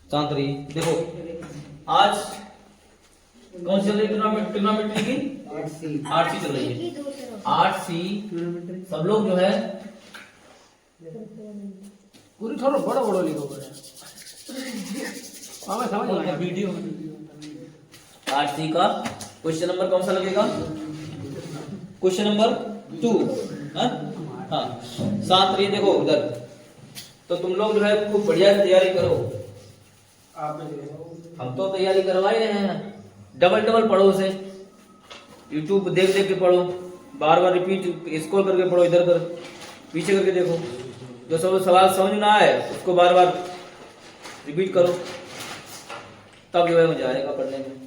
शांत रहिए। देखो आज कौन सी चल रही है ट्रिग्नोमेट्री की? 8C चल रही है। 8C सब लोग जो है पूरी थोड़ा बड़ा बड़ा लिखो बड़ा हमें समझ में आया वीडियो 8C का क्वेश्चन नंबर कौन सा लगेगा? Question number 2। हाँ शांत रहिए। देखो उधर तो तुम लोग जो है खूब बढ़िया से तैयारी करो। हम तो तैयारी करवा ही रहे हैं। डबल डबल पढ़ो उसे, यूट्यूब देख देख के पढ़ो, बार बार रिपीट स्क्रॉल करके पढ़ो, इधर उधर पीछे करके देखो। जो सब सवाल समझ ना आए उसको बार बार रिपीट करो, तब जो है मजा आएगा पढ़ने में।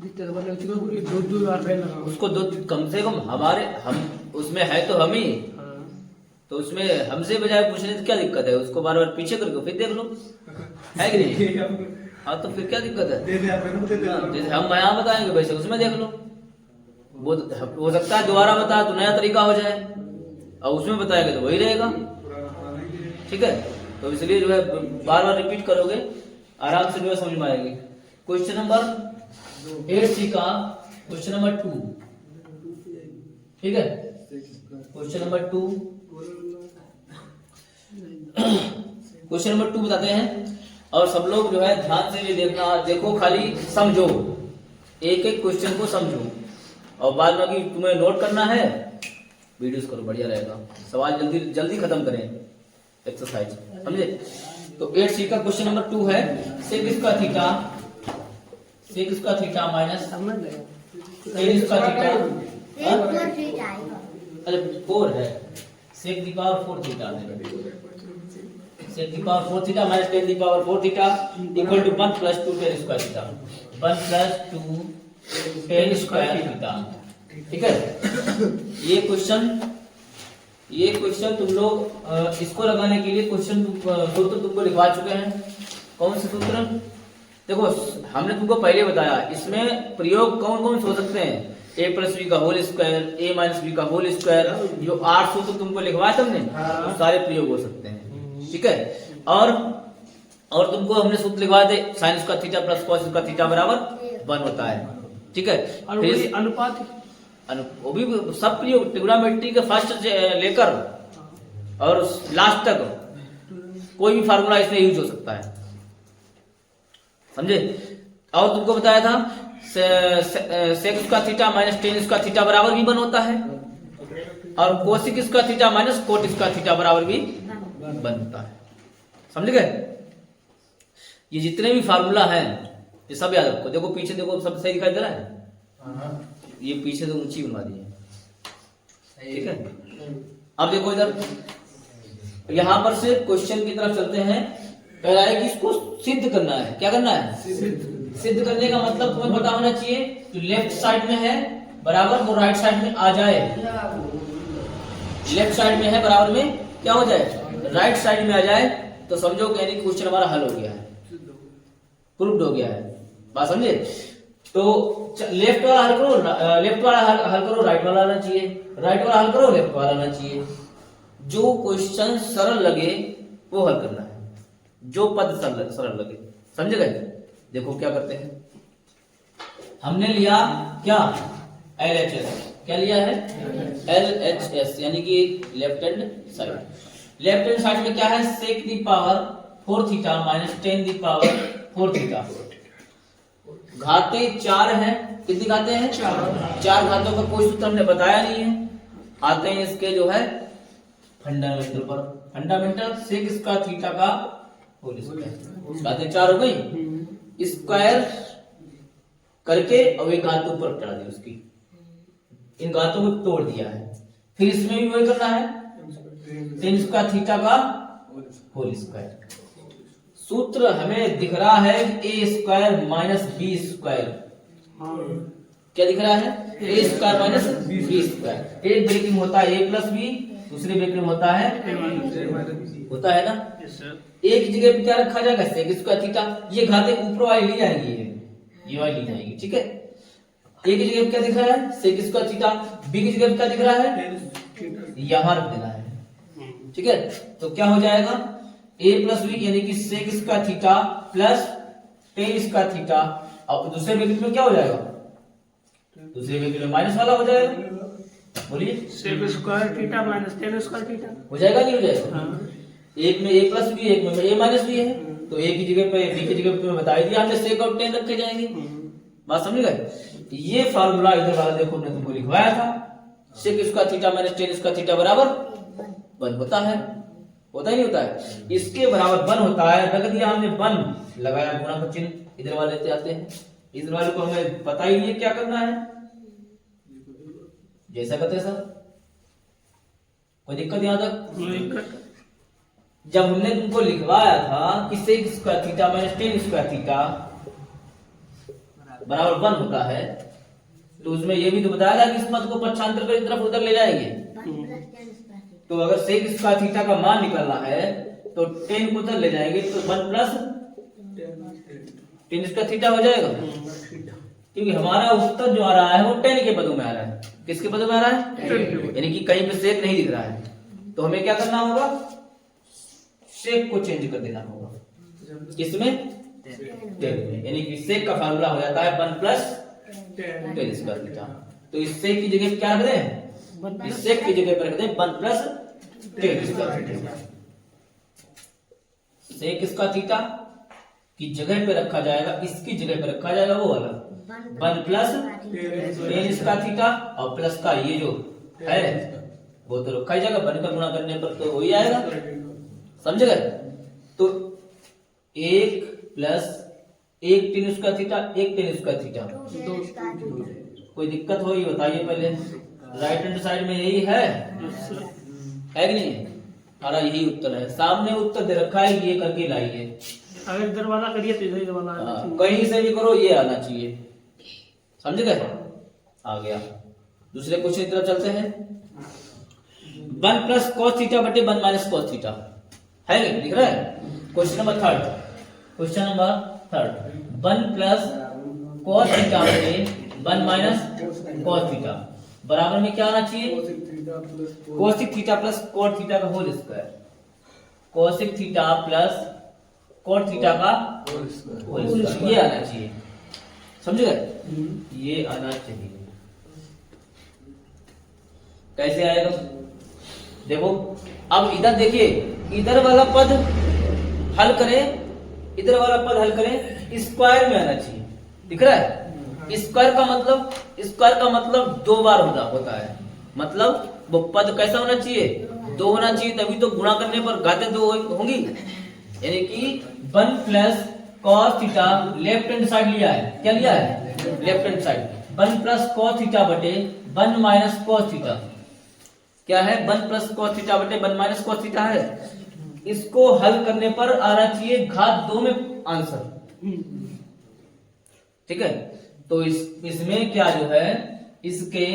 दो बार फैल लगा उसको दो कम से कम हम उसमें है तो हम ही, तो उसमें हमसे बजाय पूछने से क्या दिक्कत है? उसको बार बार पीछे करके फिर देख लो, है कि नहीं? हाँ तो फिर क्या दिक्कत है? जैसे हम यहाँ बताएंगे वैसे उसमें देख लो। वो हो सकता है दोबारा बताए तो नया तरीका हो जाए, और उसमें बताएंगे तो वही रहेगा। ठीक है, तो इसलिए जो है बार बार रिपीट करोगे आराम से जो है समझ में आएगी। क्वेश्चन नंबर 8C का क्वेश्चन नंबर 2, ठीक है। क्वेश्चन नंबर 2 क्वेश्चन नंबर 2 बताते हैं, और सब लोग जो है ध्यान से ये देखना। देखो खाली समझो, एक एक क्वेश्चन को समझो, और बाद में कि तुम्हें नोट करना है वीडियोस करो, बढ़िया रहेगा। सवाल जल्दी जल्दी खत्म करें एक्सरसाइज, समझे? तो 8C का क्वेश्चन नंबर 2 है, सेक इसका थीटा माइनस टेन इसका थीटा, अरे 4 है, sec the power 4 theta, sec the power 4 theta minus tan the power 4 theta equal to 1 plus 2 tan square theta, 1 plus 2 tan square theta. ठीक है, ये question तुम लोग इसको लगाने के लिए क्वेश्चन सूत्र तुमको लिखवा चुके हैं। कौन से सूत्र? देखो हमने तुमको पहले बताया, इसमें प्रयोग कौन कौन से हो सकते हैं? a प्लस बी का whole square, a minus B का होल स्क्वायर, जो 8 सूत्र तुमको लिखवाया तुमने, तो सारे प्रयोग हो सकते हैं। ठीक है, और तुमको हमने सूत्र लिखवाए थे, साइन का थीटा प्लस कॉस का थीटा बराबर 1 होता है। ठीक है, फिर अनुपात वो भी सब प्रयोग ट्रिग्नोमेट्री के फर्स्ट लेकर और लास्ट तक कोई भी फार्मूला इसमें यूज हो सकता है, समझे? और तुमको बताया था सेक का थीटा माइनस टेन का थीटा बराबर भी 1 होता है, और कोसिक का थीटा माइनस कोट का थीटा बराबर भी 1 होता है। समझ गए? ये जितने भी फार्मूला हैं ये सब याद रखो। देखो पीछे देखो, सब सही दिखाई दे रहा है? ये पीछे तो ऊंची बनवा दी है। ठीक है, अब देखो इधर, यहां पर से क्वेश्चन की तरफ चलते हैं। पहला है कि इसको सिद्ध करना है। क्या करना है? सिद्ध करने का मतलब तुम्हें पता होना चाहिए, जो लेफ्ट साइड में है बराबर वो राइट साइड में आ जाए। लेफ्ट साइड में है बराबर में क्या हो जाए? राइट साइड में आ जाए, तो समझो कि क्वेश्चन हमारा हल हो गया है, प्रूव्ड हो गया है। बात समझे? तो लेफ्ट वाला हल करो, लेफ्ट वाला हल करो, राइट वाला आना चाहिए, राइट वाला हल करो, लेफ्ट वाला आना चाहिए। जो क्वेश्चन सरल लगे वो हल करना है, जो पद सरल लगे। समझ गए? देखो क्या करते हैं, हमने लिया क्या? LHS। क्या लिया है? LHS यानी कि left hand side. Left hand side में क्या है? Sec the power 4 theta minus tan the power 4 theta. घातें 4 हैं। कितनी घातें हैं? 4 घातों का कोई सूत्र हमने बताया नहीं है। आते हैं इसके जो है फंडामेंटल पर। फंडामेंटल सेक इसका थीटा का होल स्क्वायर, घातें 4 हो गई, स्क्वायर करके और एक घात ऊपर चढ़ा दी उसकी, इन घातों को तोड़ दिया है। फिर इसमें भी वही करना है, टेन इसका थीटा का होल स्क्वायर। सूत्र हमें दिख रहा है A square minus B square. क्या दिख रहा है? A square minus B square. एक ब्रेकिंग होता है ए प्लस बी, दूसरी ब्रेकिंग होता है ना। एक जगह पे क्या रखा जाएगा? Sec square theta. ये घातें ऊपर वाली ली जाएंगी, ये वाली ली जाएगी। ठीक है, ए की जगह पे क्या दिख रहा है? Sec square theta. बी की जगह पे क्या दिख रहा है? यहां रख देना है। ठीक है, तो क्या हो जाएगा? a प्लस बी यानी कि sec square theta plus tan square theta. अब दूसरे ब्रैकेट में क्या हो जाएगा, दूसरे ब्रैकेट में माइनस वाला हो जाएगा, बोलिए sec square theta minus tan square theta हो जाएगा नहीं हो जाएगा। हाँ। एक में a प्लस बी एक में a माइनस बी है, तो a की जगह पे b की जगह पे बता ही दिया हमने सेक और टेन रखे जाएंगे। बात समझ गए। ये फार्मूला इधर वाला देखो हमने तुमको लिखवाया था, sec square theta minus tan square theta बराबर 1 होता है, होता ही नहीं होता है, इसके बराबर 1 होता है। रख दिया हमने 1 लगाया गुणा का चिन्ह, इधर वाले लेते आते हैं, इधर वाले को हमें पता ही नहीं है क्या करना है, जैसा कहते हैं सर। कोई दिक्कत यहां तक? जब हमने तुमको लिखवाया था कि sec square theta minus tan square theta बराबर 1 होता है, तो उसमें ये भी तो बताया था कि इस पद को पक्षांतर कर तरफ उधर ले जाएंगे। तो अगर सेक स्क्वायर थीटा का मान निकालना है तो 10 को उधर ले जाएंगे तो 1 प्लस टेन स्क्वायर थीटा हो जाएगा, क्योंकि हमारा उत्तर जो आ रहा है वो 10 के पदों में आ रहा है। किसके पदों में आ रहा है? यानी कि कहीं पे सेक नहीं दिख रहा है, तो हमें क्या करना होगा, सेक को चेंज कर देना होगा। किसमें? 10 में। यानी कि सेक का फार्मूला हो जाता है 1 प्लस टेन स्क्वायर थीटा। तो इस सेक की जगह क्या रख दें, इस सेक की जगह पर रख दें 1 plus tan square theta. Sec square theta की जगह पे रखा जाएगा, इसकी जगह पे रखा जाएगा वो वाला 1 प्लस टेन स्क्वायर थीटा, और प्लस का ये जो है वो तो रखा ही जाएगा, 1 का गुणा करने पर तो हो ही आएगा, समझ गए। तो 1 plus 1 ten square theta 1 ten square theta, कोई दिक्कत हो ये बताइए पहले। राइट हैंड साइड में यही है कि नहीं? हमारा यही उत्तर है, सामने उत्तर दे रखा है, ये करके लाइए। अगर इधर वाला करिए तो इधर वाला कहीं से भी करो ये आना चाहिए, समझ गए। आ गया। दूसरे क्वेश्चन की तरफ चलते हैं। 1 प्लस कॉस थीटा बटे 1 माइनस कॉस थीटा है, दिख रहा है? Question number 3, question number 3, 1 plus cos theta बटे 1 माइनस कॉस थीटा बराबर में क्या आना चाहिए, cosec theta plus cot theta का whole square, cosec theta plus cot theta का होल स्क्वायर, ये आना चाहिए, समझ गए? ये आना चाहिए। कैसे आएगा देखो, अब इधर देखिए, इधर वाला पद हल करें, इधर वाला पद हल करें, स्क्वायर में आना चाहिए, दिख रहा है? स्क्वायर का मतलब, स्क्वायर का मतलब 2 बार होता है, मतलब वो पद कैसा होना चाहिए, 2 होना चाहिए, तभी तो गुणा करने पर घातें 2 होंगी। यानी कि 1 plus cos theta left hand side लिया है, क्या लिया है? Left hand side. 1 plus cos theta बटे 1 माइनस कॉस थीटा क्या है? 1 प्लस कॉस थीटा बटे 1 माइनस कॉस थीटा है। इसको हल करने पर आना चाहिए घात 2 में आंसर, ठीक है? तो इसमें क्या जो है, इसके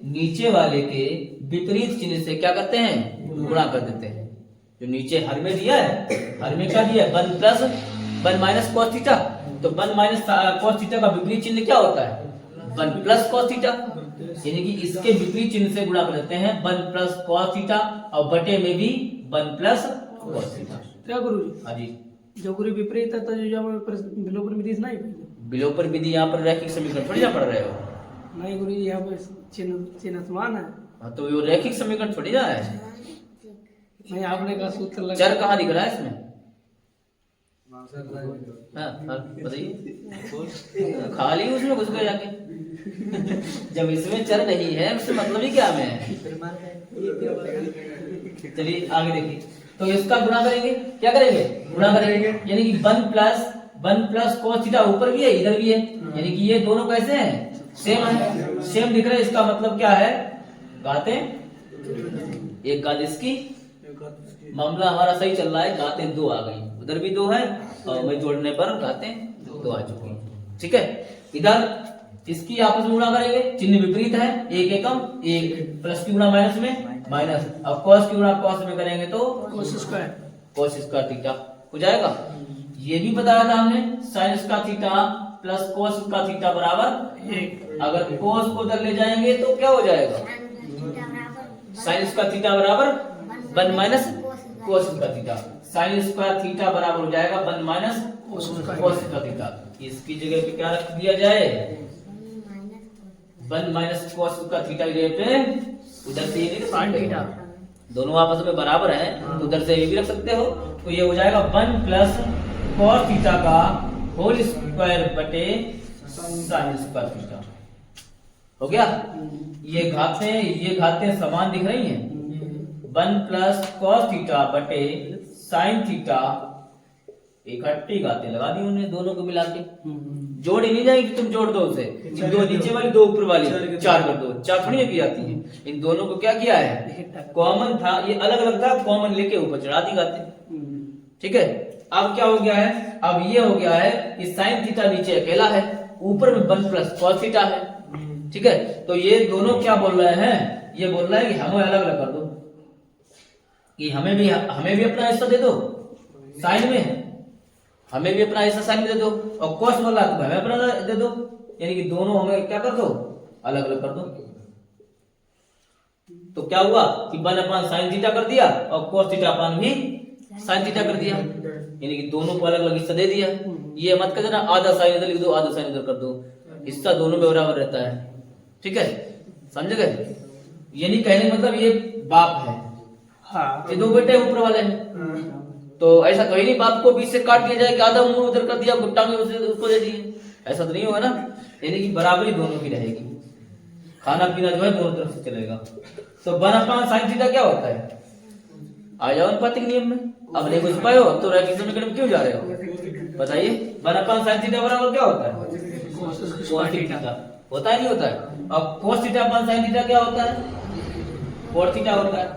नीचे वाले के विपरीत चिन्ह से क्या करते हैं, गुणा कर देते हैं। जो नीचे हर में दिया है, हर में क्या दिया है, 1 प्लस 1 माइनस कॉस थीटा, तो 1 माइनस कॉस थीटा का विपरीत चिन्ह क्या होता है, 1 प्लस कॉस थीटा, यानी कि इसके विपरीत चिन्ह से गुणा कर देते हैं 1 प्लस कॉस थीटा, और बटे में भी 1 प्लस कॉस थीटा। क्या गुरुजी? हाँ जी, जो गुरु विपरीत है तो जो विलोपन विधि से नहीं, विलोपन विधि यहाँ पर रैखिक समीकरण थोड़ी ना पढ़ रहे हो। नहीं गुरु जी, यहाँ पर चिन्ह समान है। हाँ, तो वो रैखिक समीकरण थोड़ी ना है। नहीं, आपने कहा सूत्र लगा, चर कहाँ दिख रहा है इसमें? हाँ, बताइए, खाली उसमें घुस गए जाके। जब इसमें चर नहीं है उससे मतलब ही क्या में है। चलिए आगे देखिए, तो इसका गुणा करेंगे, क्या करेंगे, गुणा करेंगे, यानी कि 1 प्लस कॉस थीटा ऊपर भी है इधर भी है, यानी कि ये दोनों कैसे हैं, सेम है, सेम दिख रहा है। इसका मतलब क्या है, गाते एक गात इसकी, मामला हमारा सही चल रहा है, गाते 2 आ गई, उधर भी 2 है, और मैं जोड़ने पर गाते 2 आ चुकी, ठीक है। इधर इसकी आपस में गुणा करेंगे, चिन्ह विपरीत है, 1 एकम 1, प्लस की गुणा माइनस में माइनस, अब कॉस की गुणा कॉस में करेंगे तो कोस स्क्वायर थीटा हो जाएगा। ये भी बताया था हमने, sine square theta plus cos square theta बराबर 1। अगर कोस को उधर ले जाएंगे तो क्या हो जाएगा, साइन स्क्वायर थीटा बराबर 1 minus cos square theta, sin square theta बराबर हो जाएगा 1 माइनस cos स्क्वायर थीटा। इसकी जगह पे क्या रख दिया जाए, 1 माइनस cos स्क्वायर थीटा की जगह पे उधर से ये नहीं रख सकते, दोनों आपस में बराबर हैं तो उधर से ये भी रख सकते हो, तो ये हो जाएगा 1 प्लस cos थीटा का होल स्क्वायर बटे sin स्क्वायर थीटा। हो गया। ये घातें समान दिख रही हैं, 1 प्लस cos थीटा बटे sin थीटा, इकट्ठी घातें लगा दी उन्हें दोनों को मिला के, जोड़ ही नहीं जाएगी, तुम जोड़ दो उसे, दो नीचे वाली दो ऊपर वाली 4 कर दो, 4 थोड़ी की जाती है, इन दोनों को क्या किया है, कॉमन था, ये अलग अलग था, कॉमन लेके ऊपर चढ़ा दी घातें। ठीक है, अब क्या हो गया है, अब ये हो गया है कि sin थीटा नीचे अकेला है, ऊपर में 1 प्लस cos थीटा है। ठीक है, तो ये दोनों क्या बोल रहे हैं, ये बोल रहा है कि हमें अलग अलग कर दो, कि हमें भी अपना हिस्सा दे दो साइन में, हमें भी अपना हिस्सा साइन में दे दो, और cos वाला तो हमें अपना दे दो, यानी कि दोनों हमें क्या कर दो, अलग अलग कर दो। तो क्या हुआ कि 1 अपन साइन थीटा कर दिया और cos थीटा अपन भी साइन थीटा कर दिया, यानी कि दोनों को अलग अलग हिस्सा दे दिया। ये मत कर देना आधा साइन इधर लिख दो आधा साइन इधर कर दो, हिस्सा दोनों में बराबर रहता है। ठीक है, समझ गए, यानी कहने मतलब ये बाप है, ये दो बेटे ऊपर वाले हैं, तो ऐसा कहीं नहीं बाप को बीच से काट दिया जाए कि आधा मुंह उधर कर दिया टांगे उसको दे दिए, ऐसा तो नहीं होगा ना, यानी कि बराबरी दोनों की रहेगी, खाना पीना जो है दोनों तरफ से चलेगा। तो 1/sin थीटा क्या होता है, आ जाओ अनुपातिक नियम में, अब नहीं बुझ पाए हो अब तो रैखिक समीकरण क्यों जा रहे हो, बताइए 1/sin थीटा बराबर क्या होता है, cos थीटा होता है नहीं होता है, अब cos थीटा अपन sin थीटा क्या होता है, cot थीटा होता है,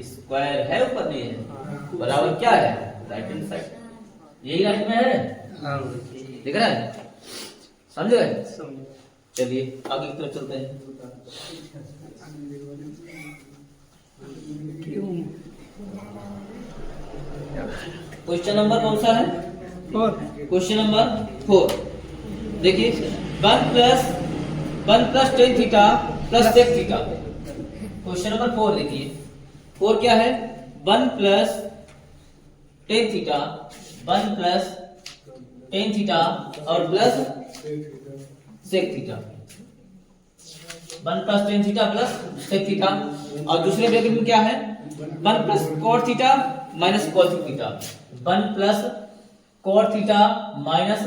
स्क्वायर है ऊपर नहीं है, बराबर क्या है राइट हैंड साइड, यही राइट में है, दिख रहा है, समझ गए। चलिए आगे की तरफ चलते हैं। क्वेश्चन नंबर कौन सा है, क्वेश्चन नंबर 4। देखिए 1 plus tan theta plus sec theta, question number 4 लिखिए। 4 क्या है, 1 plus tan theta, 1 plus tan theta और plus sec theta, 1 plus tan theta plus sec theta, और दूसरे ब्रैकेट में क्या है 1 plus cot theta minus cos theta, 1 plus cot theta minus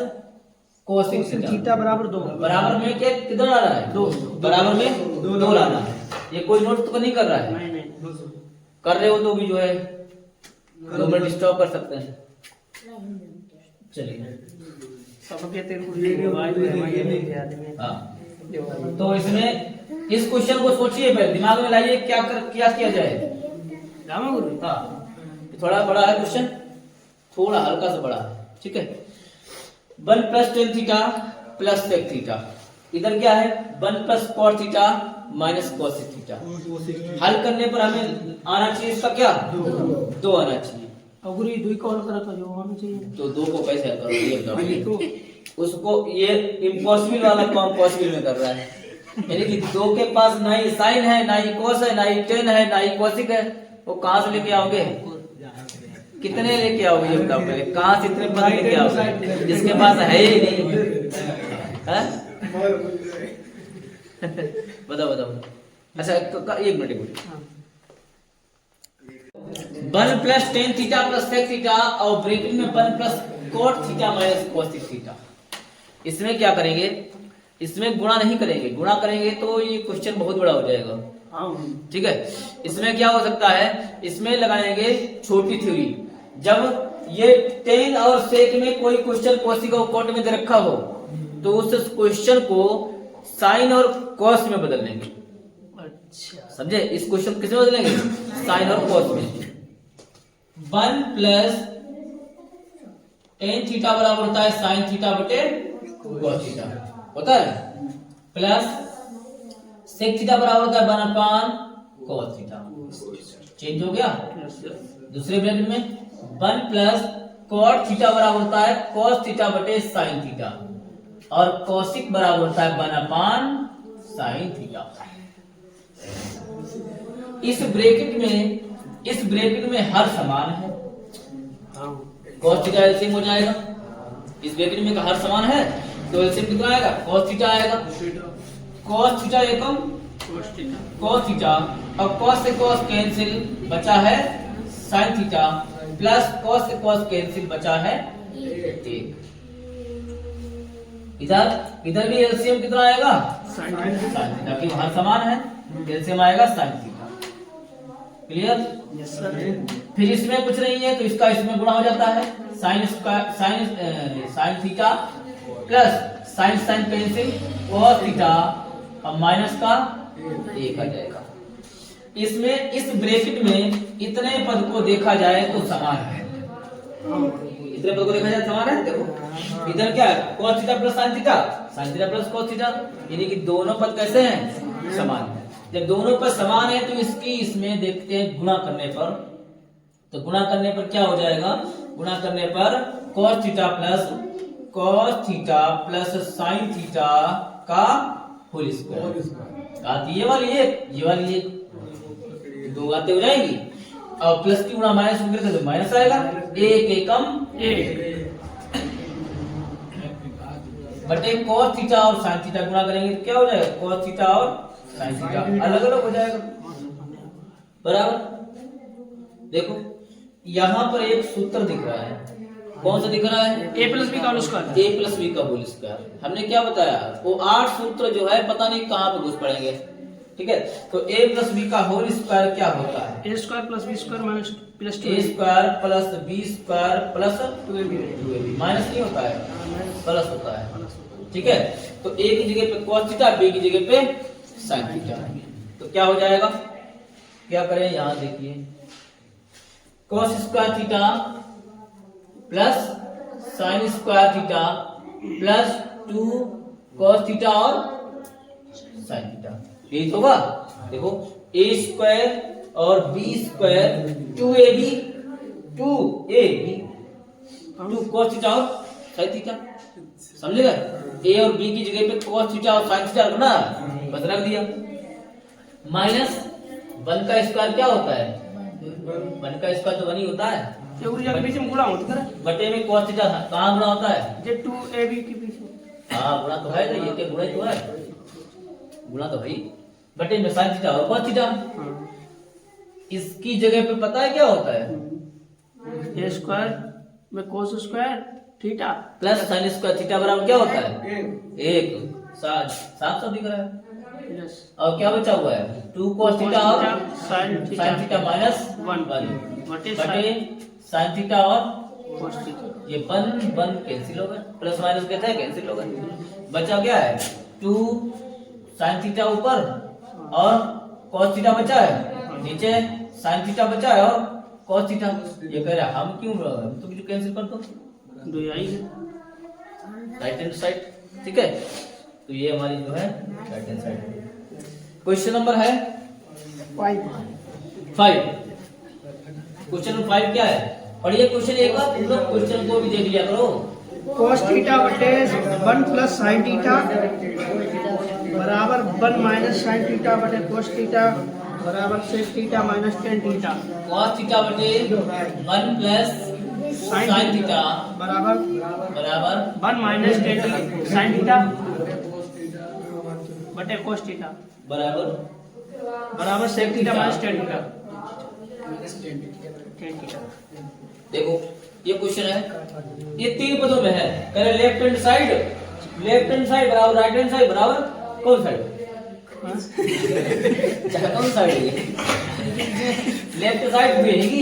cos theta बराबर 2, बराबर में क्या किधर आ रहा है, 2 बराबर में 2 लाना है। ये कोई नोट तो नहीं कर रहा है, नहीं कर रहे हो तो भी जो है 2 मिनट स्टॉप कर सकते हैं। चलिए हाँ, तो इसमें इस क्वेश्चन को सोचिए, पहले दिमाग में लाइए क्या किया जाए। हाँ, थोड़ा बड़ा है क्वेश्चन, थोड़ा हल्का सा बड़ा है। ठीक है, 1 plus tan theta plus sec theta, इधर क्या है 1 plus cot theta minus cos theta, हल करने पर हमें आना चाहिए इसका क्या 2 आना चाहिए, अगुरी 2 कॉल करा था जो होना चाहिए, तो 2 को कैसे हल करोगे ये बताओ, उसको ये इम्पॉसिबल वाला काम पॉसिबल में कर रहा है, यानी कि 2 के पास ना ही साइन है ना ही cos है ना ही tan है ना ही cosec है, वो कहां से लेके आओगे, कितने लेके आओगे ये बताओ पहले, कहां से इतने पद लेके आओगे जिसके पास है ही नहीं है? बताओ अच्छा एक minute 1 plus tan theta plus sec theta और ब्रैकेट में 1 plus cot theta minus cosec theta, इसमें क्या करेंगे, इसमें गुणा नहीं करेंगे, गुणा करेंगे तो ये क्वेश्चन बहुत बड़ा हो जाएगा। ठीक है, इसमें क्या हो सकता है, इसमें लगाएंगे छोटी थ्योरी, जब ये tan और sec में कोई क्वेश्चन cosec और cot में दे रखा हो तो उस क्वेश्चन को साइन और cos में बदल लेंगे। अच्छा समझे, इस क्वेश्चन किसमें बदलेंगे, साइन और cos में। 1 प्लस tan थीटा बराबर होता है साइन थीटा बटे cos थीटा होता है, प्लस sec थीटा बराबर होता है 1/cos cos थीटा, चेंज हो गया। दूसरे ब्रैकेट में 1 प्लस cot थीटा बराबर होता है cos थीटा बटे sin थीटा और cosec बराबर होता है 1/sin थीटा। इस ब्रैकेट में इस ब्रैकेट में हर समान है, हाँ cos थीटा एलसीएम हो जाएगा। इस ब्रैकेट में का हर समान है तो एलसीएम कितना आएगा, cos थीटा आएगा। cos थीटा एकम cos थीटा, अब cos से cos कैंसिल, बचा है sin थीटा, प्लस cos से cos कैंसिल, बचा है 1। इधर भी एलसीएम कितना आएगा, sin sin थीटा, कि हर समान है, एलसीएम आएगा sin theta. Clear? Yes sir. फिर इसमें कुछ नहीं है तो इसका इसमें गुणा हो जाता है, sin theta plus sin cancel cos theta, अब माइनस का 1 आ जाएगा। इसमें इस ब्रैकेट में इतने पद को देखा जाए तो समान है, इतने पद को देखा जाए समान है। देखो इधर क्या है, cos theta plus sin theta plus cos theta, यानी कि दोनों पद कैसे हैं, समान है। जब दोनों पद समान है तो इसकी इसमें देखते हैं गुणा करने पर, तो गुणा करने पर क्या हो जाएगा, गुणा करने पर cos theta plus sin theta का होल स्क्वायर आती, ये वाली एक दो बातें हो जाएंगी, और प्लस की गुणा माइनस करेंगे तो माइनस आएगा, 1 एकम 1 बटे cos थीटा और sin थीटा गुणा करेंगे तो क्या हो जाएगा, cos थीटा और sin थीटा अलग अलग हो जाएगा, बराबर। देखो यहाँ पर एक सूत्र दिख रहा है, कौन सा दिख रहा है, a प्लस बी का whole square. a plus B का होल स्क्वायर। हमने क्या बताया, वो 8 सूत्र जो है पता नहीं कहाँ पे घुस पड़ेंगे, ठीक है। तो a प्लस बी का होल स्क्वायर क्या होता है, a square plus B square minus plus a square plus B square plus 2ab, minus नहीं होता है, प्लस होता है, ठीक है। तो a की जगह पे cos थीटा, b की जगह पे sin थीटा, तो क्या हो जाएगा, क्या करें, यहाँ देखिए cos square theta plus sin square theta plus 2 cos theta और sin थीटा, यही तो होगा। देखो a स्क्वायर और b square 2ab 2 cos theta और sin थीटा, समझेगा। a और b की जगह पे cos थीटा और sin थीटा रखना, बस रख दिया। माइनस 1 का स्क्वायर क्या होता है, 1 का स्क्वायर तो 1 ही होता है, ये ऊर्जा के बीच में गुणा होता है, बटे में cos थीटा कहाँ गुणा होता है, जे 2ab के बीच में। हाँ गुणा तो है, तो ये क्या गुणा ही तो है, गुणा तो भाई, बटे में sin थीटा और cos थीटा। इसकी जगह पे पता है क्या होता है, a स्क्वायर में cos square theta plus sin square theta बराबर क्या होता है, 1 साफ दिख रहा है। यस, और क्या बचा हुआ है, 2 cos थीटा और sin sin थीटा माइनस 1 बटे बटे sin थीटा और cos थीटा। ये 1 कैंसिल हो गए, प्लस माइनस कहते हैं कैंसिल हो गए, बचा क्या है 2 sin थीटा ऊपर और cos थीटा बचा है नीचे, sin थीटा बचा है और cos थीटा। ये कह रहा है हम क्यों, तो जो कैंसिल कर दो, दो आई है राइट हैंड साइड, ठीक है। तो ये हमारी जो है right hand side. Question number है 5। क्वेश्चन नंबर 5 क्या है, पढ़िए क्वेश्चन एक बार, पूरा क्वेश्चन को भी देख लिया करो। cos थीटा बटे 1 प्लस sin थीटा बराबर 1 माइनस sin थीटा बटे cos थीटा बराबर sec theta minus tan theta. cos theta बटे 1 प्लस sin थीटा बराबर 1 माइनस sin थीटा बटे cos थीटा बराबर sec theta minus tan theta. देखो ये क्वेश्चन है, ये 3 पदों में है, कह रहे लेफ्ट हैंड साइड बराबर राइट हैंड साइड बराबर कौन साइड, कौन साइड है, लेफ्ट साइड भी रहेगी,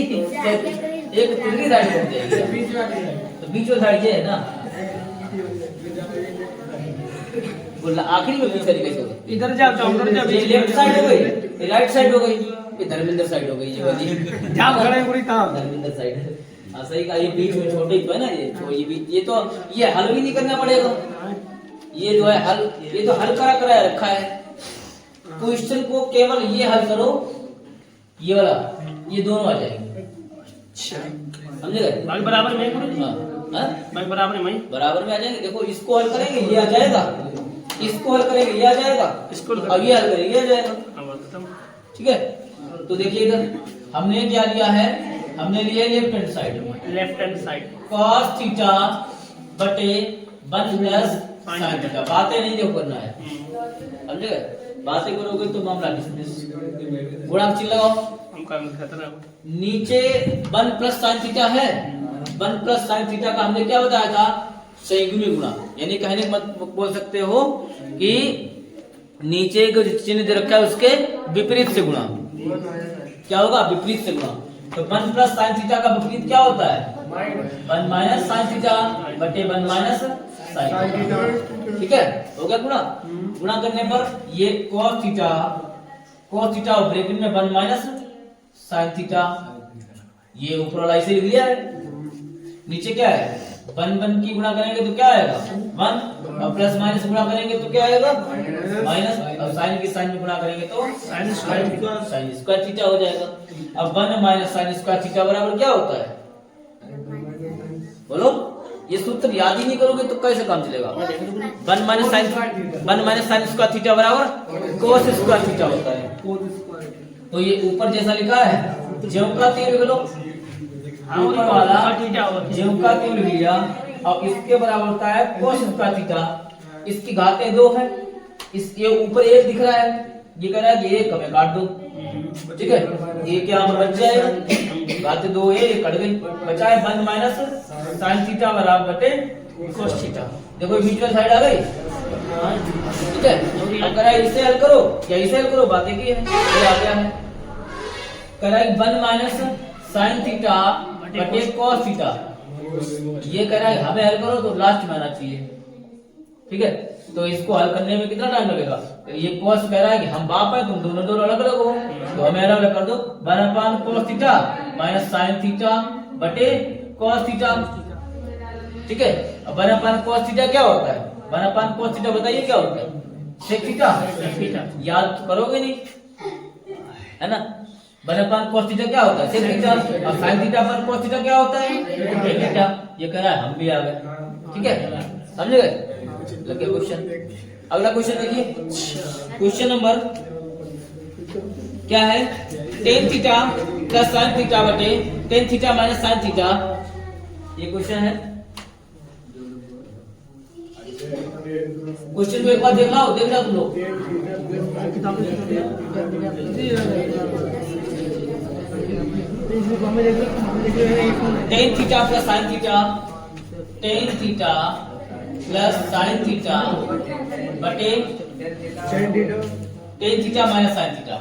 एक तीसरी साइड बन जाएगी, तो बीच वाली साइड ये है ना, बोला आखिरी में किस तरीके से होगा, इधर जाओ उधर जाओ, ये लेफ्ट साइड हो गई, ये राइट साइड हो गई, ये धर्मेंद्र साइड हो गई, ये वाली जाओ खड़े पूरी तरह धर्मेंद्र साइड। हाँ सही कहा, ये बीच में छोटे ही तो है ना, ये तो ये बीच, ये तो ये हल भी नहीं करना पड़ेगा, ये जो है हल, ये तो हल करा रखा है। क्वेश्चन को केवल ये हल करो, ये वाला, ये दोनों आ जाएंगे, समझे गए, भाई बराबर में करो। हाँ भाई बराबर में बराबर में आ जाएंगे। देखो इसको हल करेंगे ये आ जाएगा, इसको हल करेंगे ये आ जाएगा, इसको और ये हल करेंगे ये आ जाएगा, ठीक है। तो देखिए इधर हमने क्या लिया है, हमने लिया left hand side, left hand side cos theta बटे 1 प्लस sin थीटा। बातें नहीं जो करना है, समझे गए? बातें करोगे तो मामला डिस्मिस। गुणांक चिन्ह लगाओ। हमका खतरा नीचे 1 प्लस sin थीटा है, 1 प्लस sin थीटा का हमने क्या बताया था, संयुग्मी गुणा, यानी कहने का मत बोल सकते हो कि नीचे जो चिन्ह दे रखा है उसके विपरीत से गुणा। क्या होगा, विपरीत से गुणा। तो 1 प्लस sin थीटा का विपरीत क्या होता है, 1 माइनस sin थीटा बटे 1 माइनस sin थीटा। ठीक है, हो गया गुणा। गुणा करने पर ये cos थीटा और ब्रैकेट में 1 माइनस sin थीटा, ये ऊपर वाला इसे लिख लिया है। नीचे क्या है, 1 की गुणा करेंगे तो क्या आएगा 1, और प्लस माइनस गुणा करेंगे तो क्या आएगा माइनस, और साइन की साइन में गुणा करेंगे तो साइन स्क्वायर थीटा हो जाएगा। अब 1 माइनस साइन स्क्वायर थीटा बराबर क्या होता है, बोलो? ये सूत्र याद ही नहीं करोगे तो कैसे काम चलेगा। 1 माइनस साइन स्क्वायर थीटा बराबर कोस स्क्वायर थीटा होता है। तो ये ऊपर जैसा लिखा है ज्यों का त्यों लिख लो, ऊपर वाला ज्यों का त्यों लिख लिया, और इसके बराबर होता है कोस स्क्वायर थीटा। इसकी घातें 2 है, इसके ऊपर 1 दिख रहा है, ये कह रहा है कि 1 हमें काट दो। ठीक है, ये क्या बच जाएगा, घातें 2 है, ये कट गई, बचा है 1 माइनस साइन थीटा बराबर बटे कोस थीटा। देखो बीच में साइड आ गई। ठीक है, अब कह रहा है इसे हल करो, क्या इसे हल करो, बातें की है, ये आ गया है। कह रहा है 1 माइनस साइन थीटा बटे कॉस थीटा, ये कह रहा है हमें हल करो तो लास्ट में आना चाहिए। ठीक है, तो इसको हल करने में कितना टाइम लगेगा, ये कॉस कह रहा है कि हम बाप है, तुम दोनों अलग अलग हो, तो हमें अलग कर दो। 1 cos theta minus sine theta बटे कॉस थीटा। ठीक है, अब 1 cos थीटा क्या होता है, 1 cos थीटा बताइए क्या होता है, sec थीटा। याद तो करोगे नहीं, है ना। 1 cos थीटा क्या होता है, sec थीटा, और sin थीटा पर cos थीटा क्या होता है, tan थीटा। ये कह रहा है, हम भी आ गए। ठीक है, समझ गए, लगे क्वेश्चन। अगला क्वेश्चन देखिए, क्वेश्चन नंबर क्या है, tan theta plus sin theta बटे tan theta minus sin theta, ये क्वेश्चन है। क्वेश्चन को एक बार देख लो तुम लोग। tan theta plus sin theta, tan theta plus sin theta बटे tan theta minus sin theta.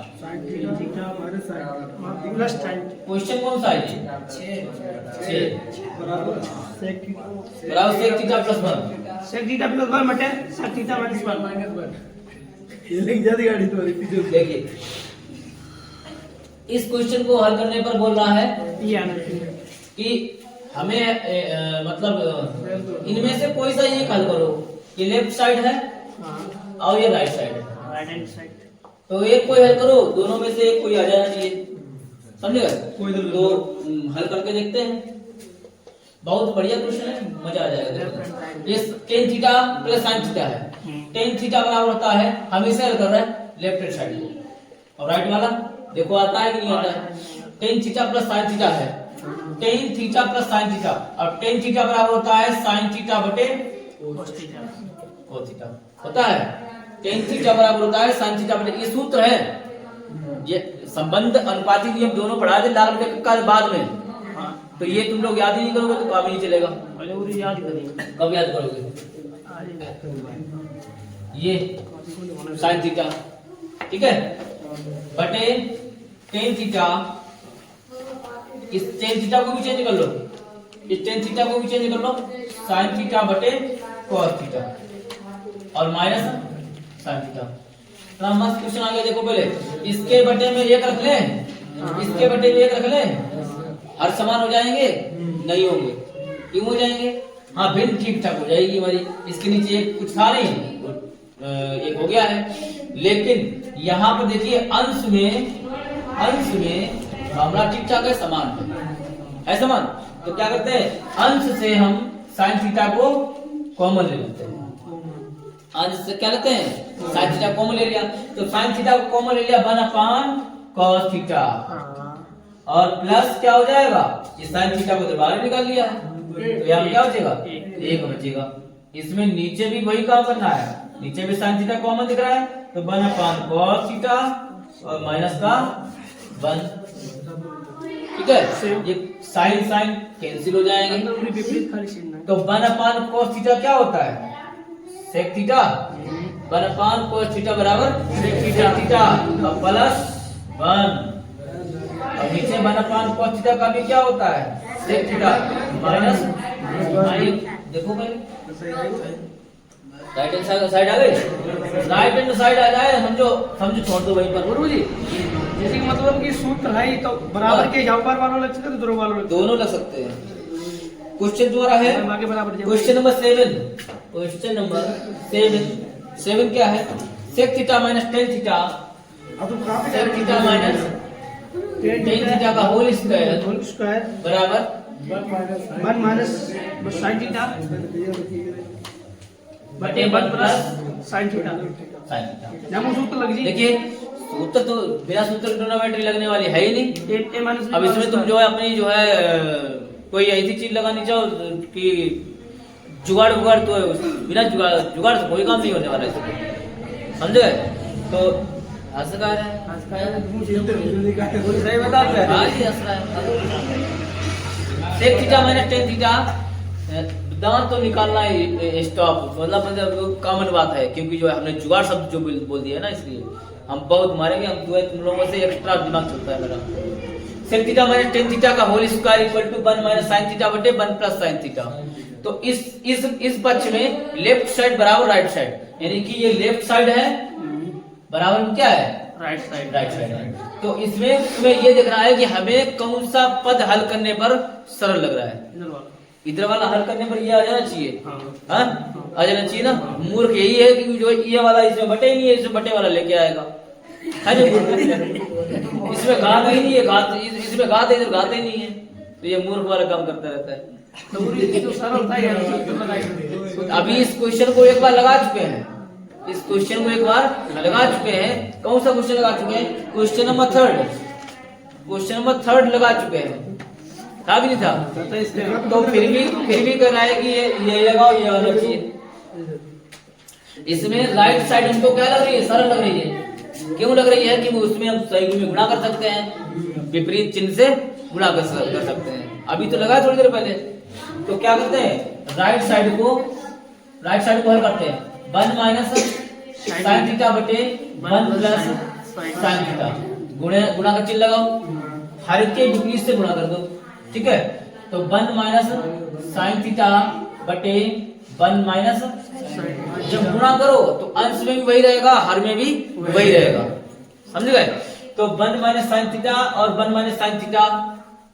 Question कौन सा है ये, 6 बराबर sec theta plus 1, sec theta plus 1 बटे sec थीटा माइनस 1। ये लिख जाती गाड़ी तुम्हारी पीछे। देखिए इस क्वेश्चन को हल करने पर बोल रहा है ये आना चाहिए कि हमें मतलब इनमें से कोई सा एक हल करो, ये लेफ्ट साइड है और ये राइट साइड है, राइट हैंड साइड। तो एक कोई हल करो, दोनों में से एक कोई आ जाना चाहिए, समझे गए? तो हल करके देखते हैं, बहुत बढ़िया क्वेश्चन है, मजा आ जाएगा। ये tan theta plus sin theta है, tan थीटा बराबर होता है, हम इसे हल कर रहे हैं लेफ्ट हैंड साइड को, और राइट वाला देखो आता है कि नहीं आता है। tan theta plus sin theta है, tan theta plus sin theta, और tan थीटा बराबर होता है sin थीटा बटे cos थीटा। cos थीटा होता है, tan थीटा बराबर होता है sin थीटा बटे, ये सूत्र है, ये संबंध अनुपातिक नियम दोनों पढ़ा दे लाल बटे का बाद में। तो ये तुम लोग याद ही नहीं करोगे तो काम ही नहीं चलेगा। याद करेंगे, कब याद करोगे, ये sin थीटा, ठीक है, बटे tan थीटा, इस tan थीटा को भी चेंज कर लो, इस tan थीटा को भी चेंज कर लो, sin थीटा बटे cos थीटा, और माइनस sin थीटा। इतना मस्त क्वेश्चन आ गया, देखो पहले इसके बटे में 1 रख लें, इसके बटे में 1 रख लें, हर समान हो जाएंगे, नहीं होंगे, क्यों हो जाएंगे, हाँ भिन्न ठीक ठाक हो जाएगी हमारी। इसके नीचे एक कुछ था नहीं, एक हो गया है, लेकिन यहाँ पर देखिए अंश में मामला ठीक ठाक है, समान है समान। तो क्या करते हैं, अंश से हम साइन थीटा को कॉमन ले लेते हैं, अंश से क्या लेते हैं, साइन थीटा कॉमन ले लिया, तो साइन थीटा को कॉमन ले लिया 1 cos थीटा, और प्लस क्या हो जाएगा, इस साइन थीटा को बाहर निकाल लिया है, तो यहाँ पे क्या बचेगा, एक बचेगा। इसमें नीचे भी वही काम करना है, नीचे भी साइन थीटा कॉमन दिख रहा है, तो 1/cos थीटा और माइनस का 1, ठीक है। ये साइन साइन कैंसिल हो जाएंगे, तो 1/cos थीटा क्या होता है, सेक थीटा। 1/cos थीटा बराबर सेक थीटा और प्लस 1, और नीचे 1/cos थीटा का भी क्या होता है, सेक थीटा माइनस 1। देखो भाई राइट हैंड साइड आ गई, राइट हैंड साइड आ जाए, समझो समझो, छोड़ दो वहीं पर गुरु जी। जैसे कि मतलब कि सूत्र है तो बराबर के यहाँ ऊपर वालों लग सकते हैं, दोनों वालों दोनों लग सकते हैं। क्वेश्चन तुम्हारा है आगे बराबर। क्वेश्चन नंबर 7, क्वेश्चन नंबर 7 क्या है, sec theta minus tan theta, sec theta minus tan theta का होल स्क्वायर बराबर 1 माइनस साइन थीटा बटे 1 plus sine theta. Sine theta जब सूत्र लग जी, देखिए सूत्र तो बिना सूत्र ट्रिग्नोमेट्री लगने वाली है ही नहीं। a माइनस अब इसमें तुम जो है अपनी जो है कोई ऐसी चीज लगानी चाहो कि जुगाड़ उगाड़, तो बिना जुगाड़ से कोई काम नहीं होने वाला है, समझ गए। तो हंस रहा है, सही बता रहे हैं। हाँ जी हंस रहा है। Sec theta minus tan theta, दांत तो निकालना ही स्टॉप, मतलब कॉमन बात है, क्योंकि जो है हमने जुगाड़ शब्द जो बोल दिया है ना, इसलिए हम बहुत मारेंगे, हम जो है तुम लोगों से एक्स्ट्रा दिमाग चलता है मेरा। Sec theta minus tan theta का whole square equal to 1 minus sine theta बटे 1 प्लस साइन थीटा। तो इस पक्ष में लेफ्ट साइड बराबर राइट साइड, यानी कि ये लेफ्ट साइड है बराबर में क्या है, राइट साइड है। तो इसमें तुम्हें ये देखना है कि हमें कौन सा पद हल करने पर सरल लग रहा है। इधर वाला हल करने पर ये आ जाना चाहिए, हाँ आ जाना चाहिए ना। मूर्ख यही है कि जो ये वाला इसमें बटे ही नहीं है, इसमें बटे वाला लेके आएगा, है ना? इसमें घात ही नहीं है, घात इसमें घात है, इधर घात ही नहीं है, तो ये मूर्ख वाला काम करता रहता है। तो सरल था यार। अभी इस क्वेश्चन को एक बार लगा चुके हैं, इस क्वेश्चन को एक बार लगा चुके हैं। कौन सा क्वेश्चन लगा चुके हैं, क्वेश्चन नंबर 3, क्वेश्चन नंबर 3 लगा चुके हैं, था भी नहीं था, तो फिर भी कर रहा है कि ये लगाओ, ये वाला चाहिए। इसमें राइट साइड हमको क्या लग रही है, सरल लग रही है। क्यों लग रही है कि उसमें हम सही में गुणा कर सकते हैं, विपरीत चिन्ह से गुणा कर सकते हैं। अभी तो लगा थोड़ी देर पहले, तो क्या करते हैं, राइट साइड को हल करते हैं, 1 माइनस साइन थीटा बटे 1 प्लस साइन थीटा, गुणा का चिन्ह लगाओ, हर के विपरीत से गुणा कर दो, ठीक है। तो 1 माइनस साइन थीटा बटे 1 माइनस, जब गुणा करो तो अंश में भी वही रहेगा, हर में भी वही रहेगा, समझ गए। तो 1 माइनस साइन थीटा और 1 माइनस साइन थीटा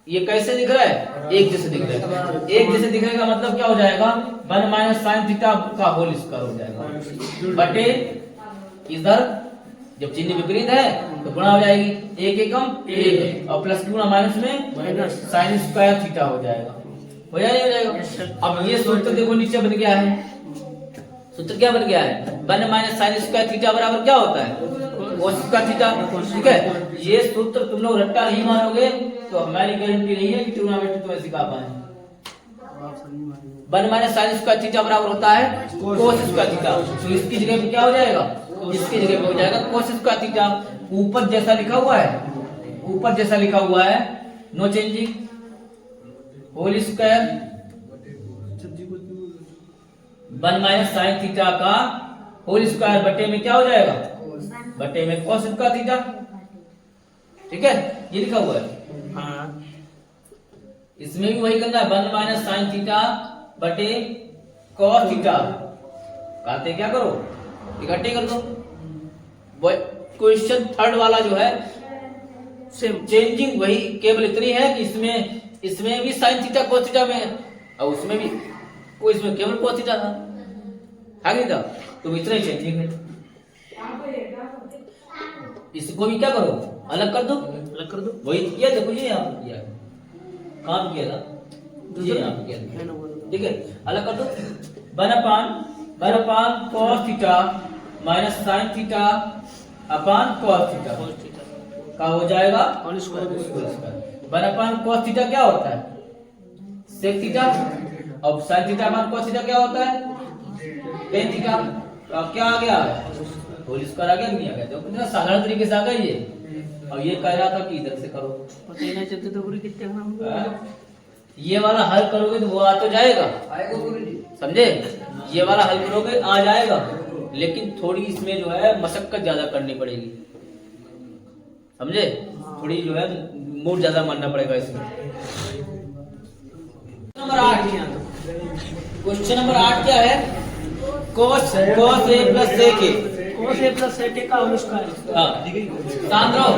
ये कैसे दिख रहा है, एक जैसे दिख रहा है। एक जैसे दिखने का मतलब क्या हो जाएगा, 1 माइनस साइन थीटा का होल स्क्वायर हो जाएगा बटे, इधर जब चिन्ह विपरीत है तो गुणा हो जाएगी, एक एकम एक, और प्लस गुणा माइनस में साइन स्क्वायर थीटा हो जाएगा, हो जाएगा। अब ये सूत्र देखो नीचे बन गया है, सूत्र क्या बन गया है, 1 माइनस साइन स्क्वायर थीटा बराबर क्या होता है, कोस स्क्वायर थीटा, ठीक है। ये सूत्र तुम लोग रट्टा नहीं मानोगे तो हमारी गारंटी नहीं है कि ट्रिग्नोमेट्री तुम्हें सिखा पाए। 1 माइनस साइन स्क्वायर थीटा बराबर होता है कोस स्क्वायर थीटा, तो इसकी जगह पे क्या हो जाएगा, इसकी जगह पे हो जाएगा कोस स्क्वायर थीटा। ऊपर जैसा लिखा हुआ है, no changing, whole square 1 minus sine theta का होल स्क्वायर बटे में क्या हो जाएगा, बटे में कोस स्क्वायर थीटा, ठीक है, ये लिखा हुआ है। इसमें भी वही करना है, 1 माइनस साइन थीटा बटे कॉस थीटा, कहते क्या करो, इकट्ठे कर दो। क्वेश्चन 3 वाला जो है सेम चेंजिंग वही, केवल इतनी है कि इसमें भी साइन थीटा कोस थीटा में, और उसमें भी वो इसमें केवल कोस थीटा था, नहीं था, तो इतना ही चेंजिंग है। इसको भी क्या करो, अलग कर दो, वही किया, देखो ये यहाँ पे किया, काम किया था, ये यहाँ पे किया था, ठीक है, अलग कर दो। 1 upon cos theta minus sine theta upon cos theta का हो जाएगा whole square. One upon cos theta क्या होता है? sec theta. अब sin theta upon cos theta क्या होता है? tan theta. अब क्या आ गया? होल स्क्वायर आ गया कि नहीं आ गया? देखो कितना साधारण तरीके से आ गया ये। अब ये कह रहा था कि इधर से करो, पता ही नहीं चलते तो पूरी कितने हम हाँ? ये वाला हल करोगे तो वो आ तो जाएगा, आएगा गुरुजी। समझे? ये वाला हल करोगे आ जाएगा, लेकिन थोड़ी इसमें जो है मशक्कत ज्यादा करनी पड़ेगी, समझे? थोड़ी जो है मूड ज्यादा मानना पड़ेगा इसमें। नंबर 8, क्वेश्चन नंबर 8 क्या है? cos a plus sec a। cos a plus sec a का होल स्क्वायर हाँ, शांत रहो।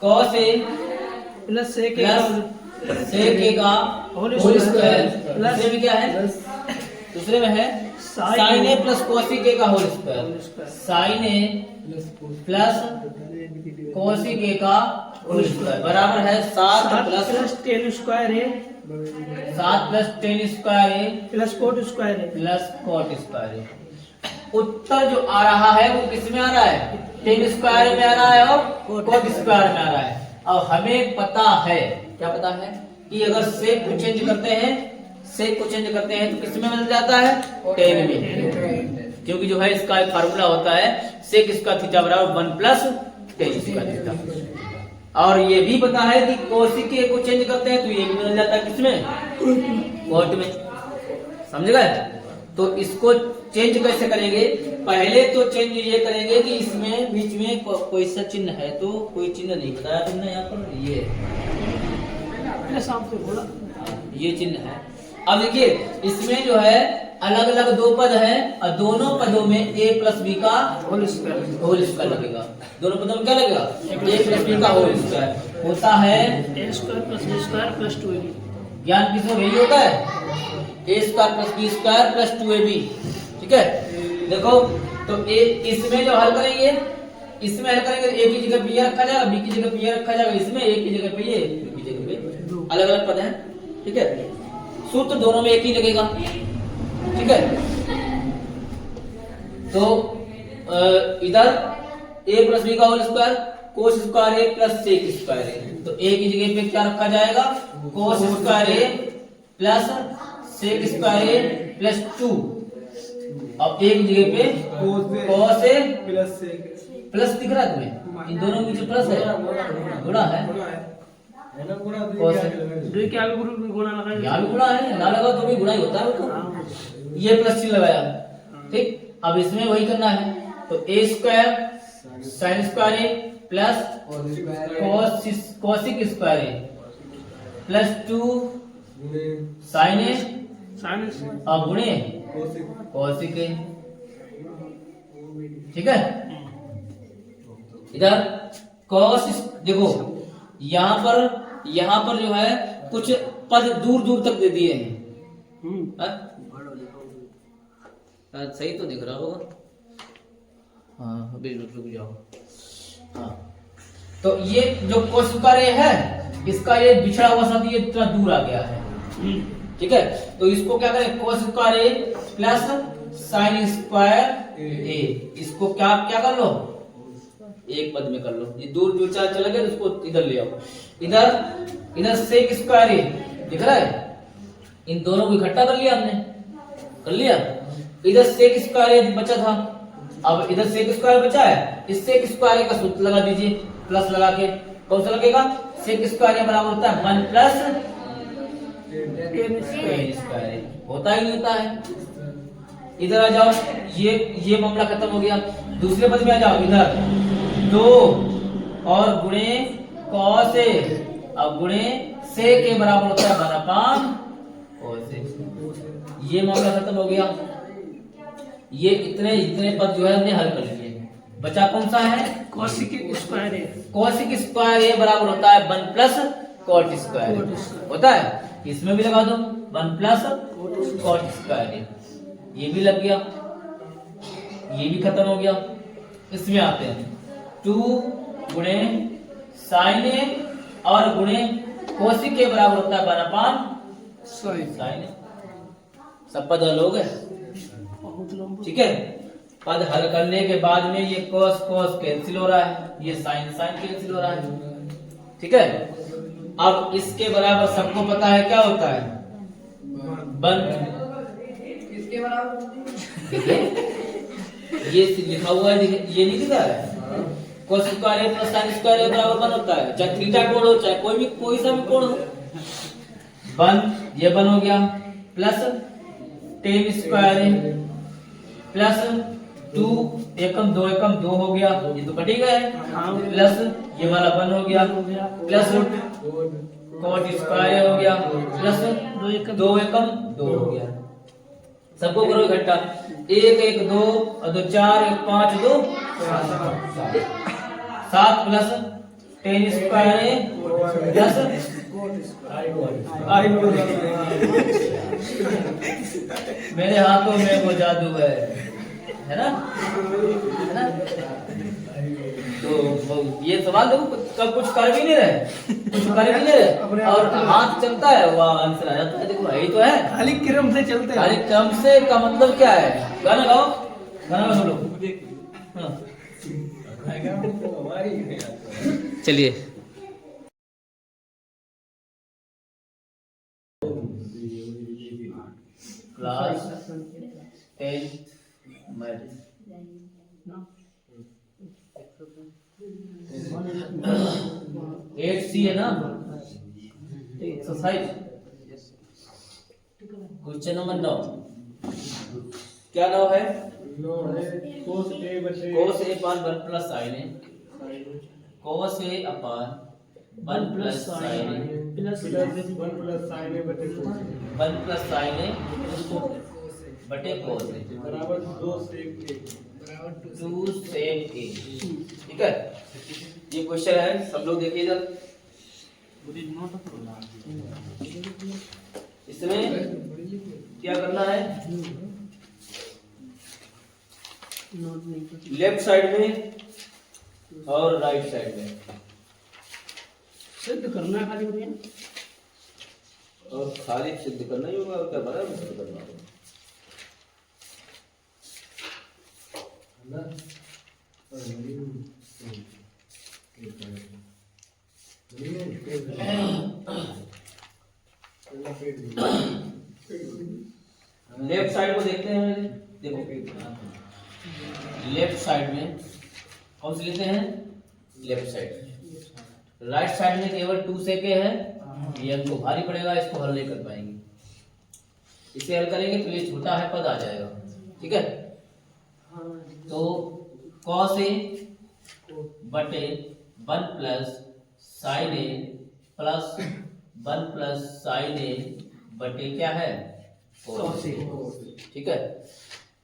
cos a plus sec a plus sec a का होल स्क्वायर प्लस दूसरे में क्या है? दूसरे में है sin a plus cosec a का whole square. sin a plus cosec a का होल स्क्वायर बराबर है 7 प्लस tan स्क्वायर है 7 plus tan square a plus cot square है प्लस cot स्क्वायर a। उत्तर जो आ रहा है वो किस में आ रहा है? tan स्क्वायर में आ रहा है और cot स्क्वायर में आ रहा है। अब हमें पता है, क्या पता है? कि अगर सेक को चेंज करते हैं, सेक को चेंज करते हैं तो किस में बदल जाता है? tan में। क्योंकि जो है इसका एक फार्मूला होता है सेक इसका थीटा बराबर 1 प्लस tan इसका थीटा। और ये भी पता है कि कोसिक को चेंज करते हैं तो ये भी बदल जाता है किसमें? cot में, समझ गए? तो इसको चेंज कैसे करेंगे? पहले तो चेंज ये करेंगे कि इसमें बीच में कोई सा चिन्ह है, तो कोई चिन्ह नहीं बताया तुमने यहाँ पर, ये मेरे सामने बोला ये चिन्ह है। अब देखिए इसमें जो है अलग अलग दो पद हैं और दोनों पदों में a प्लस बी का होल स्क्वायर होल स्क्वायर लगेगा। दोनों पदों में क्या लगेगा? a प्लस बी का होल स्क्वायर होता है। a square plus b square plus 2ab ज्ञान किसमें यही होता है? a square plus B square plus 2ab। ठीक है, देखो तो a इसमें जो हल करेंगे, इसमें हल करेंगे a की जगह b रखा जाएगा, b की जगह b रखा जाएगा, इसमें a की जगह पे ये, b की जगह पे अलग अलग पद हैं। ठीक है, सूत्र दोनों में एक ही लगेगा। ठीक है, तो इधर a प्लस बी का whole square cos square a plus sec square a, तो a की जगह पे क्या रखा जाएगा? Cos square a plus sec square a plus 2। अब a की जगह पे cos a plus sec plus दिख रहा है तुम्हें? इन दोनों के बीच प्लस है, गुणा है। है ना पूरा cos दो के आगे ग्रुप में गुणा लगाएंगे यहाँ भी गुणा है, ना लगा तो भी गुणा ही होता है वो तो। ये प्लस चिन्ह लगाया, ठीक। अब इसमें वही करना है, तो a square sine square a plus cosec square a plus 2 sine a sine और गुणे कोसिक a। ठीक है, इधर cos देखो यहाँ पर जो है कुछ पद दूर दूर तक दे दिए हैं। सही तो दिख रहा होगा। हाँ अभी रुक जाओ। हाँ, तो ये जो कोस स्क्वायर है इसका ये बिछड़ा हुआ साथ ये इतना दूर आ गया है। ठीक है, तो इसको क्या करें? कोस square a plus sign square a, इसको क्या क्या कर लो? एक पद में कर लो। ये दूर दूर चला गया तो इसको इधर ले आओ। इधर सेक स्क्वायर a दिख रहा है, इन दोनों को इकट्ठा कर लिया हमने, कर लिया। इधर सेक स्क्वायर a बचा था, अब इधर सेक स्क्वायर बचा है, इस सेक स्क्वायर का सूत्र लगा दीजिए प्लस लगा के। कौन सा लगेगा? सेक स्क्वायर बराबर होता है 1 प्लस tan स्क्वायर होता ही नहीं होता है। इधर आ जाओ, ये मामला खत्म हो गया। दूसरे पद में आ जाओ, इधर 2 और गुणे cos a अब गुणे सेक के बराबर होता है 1 अपान cos a। ये मामला खत्म हो गया। ये इतने पद जो है हमने हल कर लिए। बचा कौन सा है? कोसिक स्क्वायर है। कोसिक स्क्वायर a बराबर होता है 1 प्लस cot स्क्वायर होता है। इसमें भी लगा दो 1 प्लस cot स्क्वायर a, ये भी लग गया, ये भी खत्म हो गया। इसमें आते हैं 2 गुणे साइन a और गुणे कोसिक के बराबर होता है 1 अपान साइन a। सब पद हल हो गए। बहुत लंबा। ठीक है, पद हल करने के बाद में ये cos कैंसिल हो रहा है, ये साइन कैंसिल हो रहा है। ठीक है। अब इसके बराबर सबको पता है क्या होता है, वन। इसके बराबर ये लिखा हुआ है, ये नहीं लिखा है, कोस स्क्वायर ए प्लस साइन स्क्वायर ए बराबर वन होता है, चाहे थीटा कोण हो चाहे कोई सा भी कोण हो। वन, ये वन हो गया, प्लस टेन स्क्वायर ए प्लस 2 एकम 2 एकम 2 हो गया, ये तो कटेगा है, प्लस ये वाला 1 हो गया, प्लस कॉट स्क्वायर हो गया, प्लस 2 एकम 2 हो गया। सबको करो इकट्ठा, 1 1 2 और 2 4 1 5 2 7 प्लस टेन स्क्वायर ए प्लस मेरे हाथों में वो जादू है ना, है ना। तो ये सवाल देखो, कब कुछ कर भी नहीं रहे, कुछ कर भी नहीं रहे और हाथ चलता है वह आंसर आ जाता है। देखो यही तो है, खाली क्रम से चलते हैं। खाली क्रम से का मतलब क्या है, गाना गाओ, गाना सुनो। हाँ। चलिए क्लास 10th मैथ 8C है ना, एक्सरसाइज क्वेश्चन नंबर 9। क्या 9 है, कोस ए बटे cos A upon 1 plus sin A, cos A upon 1 plus sin A plus 1 plus sine A बटे cos A 1 plus sin A बटे cos A बराबर 2 sec a 2 sec A। ठीक है, ये क्वेश्चन है, सब लोग देखिए इधर। इसमें क्या करना है, लेफ्ट साइड में और राइट साइड में सिद्ध करना खाली हो गया। और खाली सिद्ध करना ही होगा, और क्या बराबर सिद्ध करना होगा। लेफ्ट साइड को देखते हैं, देखो लेफ्ट साइड में कौन से लेते हैं, लेफ्ट साइड। राइट साइड में केवल 2 sec A है, ये हमको भारी पड़ेगा, इसको हल नहीं कर पाएंगे। इसे हल करेंगे तो ये छोटा है पद आ जाएगा। ठीक है, तो cos A बटे 1 plus sin A plus 1 plus sin A बटे क्या है, cos A। ठीक है,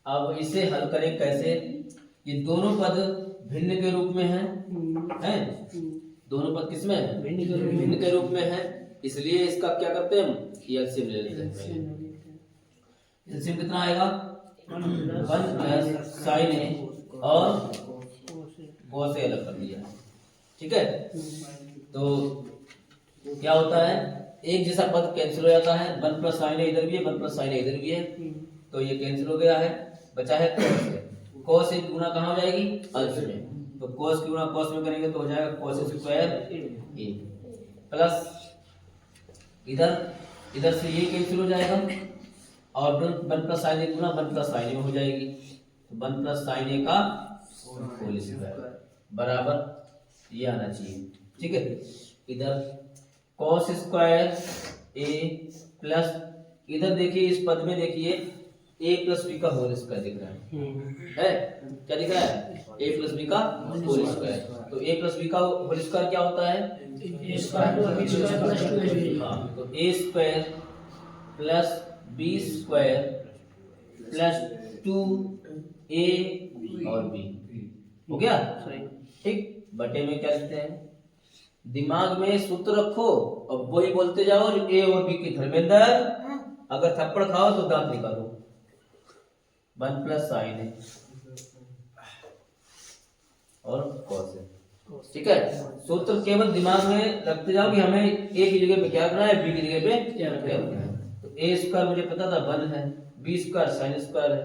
अब इसे हल करें कैसे, ये दोनों पद भिन्न के रूप में हैं, दोनों पद किसमें है, भिन्न के रूप में है, इसलिए इसका क्या करते हैं हम, एलसीएम ले लेते हैं। एलसीएम कितना आएगा, 1 प्लस sin A और cos A अलग कर दिया। ठीक है, तो क्या होता है, एक जैसा पद कैंसिल हो जाता है, 1 प्लस sin A इधर भी है, 1 प्लस sin A इधर भी है, तो ये कैंसिल हो गया है, बचा है cos A। cos A गुना कहाँ हो जाएगी, अंश में, तो cos की गुना cos में करेंगे तो हो जाएगा cos स्क्वायर A प्लस इधर से ये कैंसिल हो जाएगा और 1 plus sin A Guna 1 plus sin A हो जाएगी, तो 1 प्लस sin A का होल स्क्वायर बराबर ये आना चाहिए। ठीक है, इधर cos स्क्वायर A प्लस इधर देखिए इस पद में देखिए a प्लस बी का होल स्क्वायर दिख रहा है क्या दिख रहा है, a प्लस बी का होल स्क्वायर। तो a प्लस बी का होल स्क्वायर क्या होता है, तो a square plus B square plus 2a और b हो गया। ठीक, बटे में क्या लिखते हैं, दिमाग में सूत्र रखो और वही बोलते जाओ जो a और b के धर्मेंद्र, अगर थप्पड़ खाओ तो दांत निकालो। 1 प्लस sin A और cos A। ठीक है, सूत्र केवल दिमाग में रखते जाओ कि हमें a की जगह पे क्या करना है, b की जगह पे क्या करना है। तो a स्क्वायर मुझे पता था 1 है, b स्क्वायर sin स्क्वायर है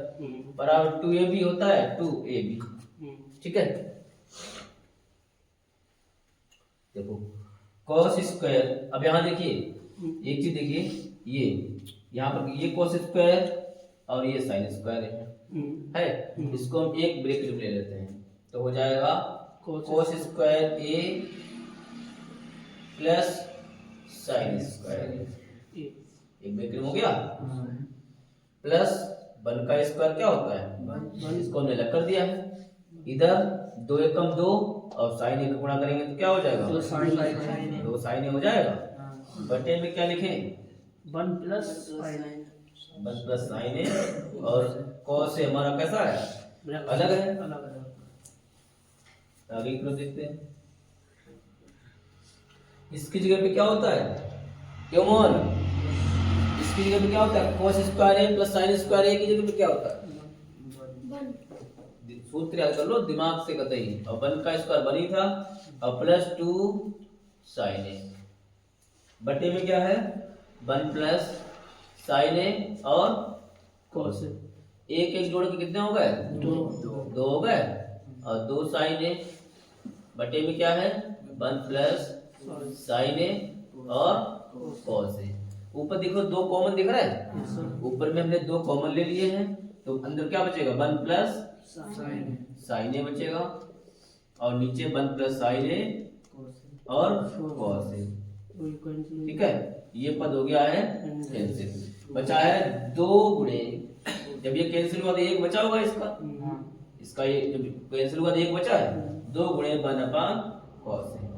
बराबर 2ab होता है 2ab। ठीक है, देखो cos स्क्वायर, अब यहाँ देखिए एक चीज देखिए, ये यहाँ पर ये cos स्क्वायर और ये sin स्क्वायर है, इसको हम एक ब्रैकेट में ले लेते हैं तो हो जाएगा cos square a plus sin square, एक ब्रैकेट हो गया, प्लस 1 का स्क्वायर क्या होता है, इसको हमने अलग कर दिया है, इधर 2 एकम 2 और साइन एक गुणा करेंगे तो क्या हो जाएगा, 2 साइन हो जाएगा, बटे में क्या लिखें 1 प्लस साइन है, और cos से हमारा कैसा है, अलग है। आगे की तरफ देखते हैं, इसकी जगह पे क्या होता है, क्यों मोहन, इसकी जगह पे क्या होता है, cos स्क्वायर है प्लस sin स्क्वायर है की जगह पे क्या होता है, सूत्र याद कर लो दिमाग से कतई, और 1 का स्क्वायर 1 ही था और प्लस 2 sin है, बटे में क्या है 1 प्लस sin है और cos, एक एक जोड़ के कितने हो गए, 2 हो गए, और 2 sin है, बटे में क्या है 1 प्लस sin है और cos है। ऊपर देखो 2 कॉमन दिख रहा है, ऊपर में हमने 2 कॉमन ले लिए हैं तो अंदर क्या बचेगा 1 प्लस sin है बचेगा, और नीचे 1 प्लस sin है और cos है, ठीक है, ये पद हो गया है कैंसिल, बचा है 2 गुणे, जब ये कैंसिल हुआ तो 1 बचा होगा इसका ये जब कैंसिल हुआ तो 1 बचा है, 2 गुणे 1 अपान cos है,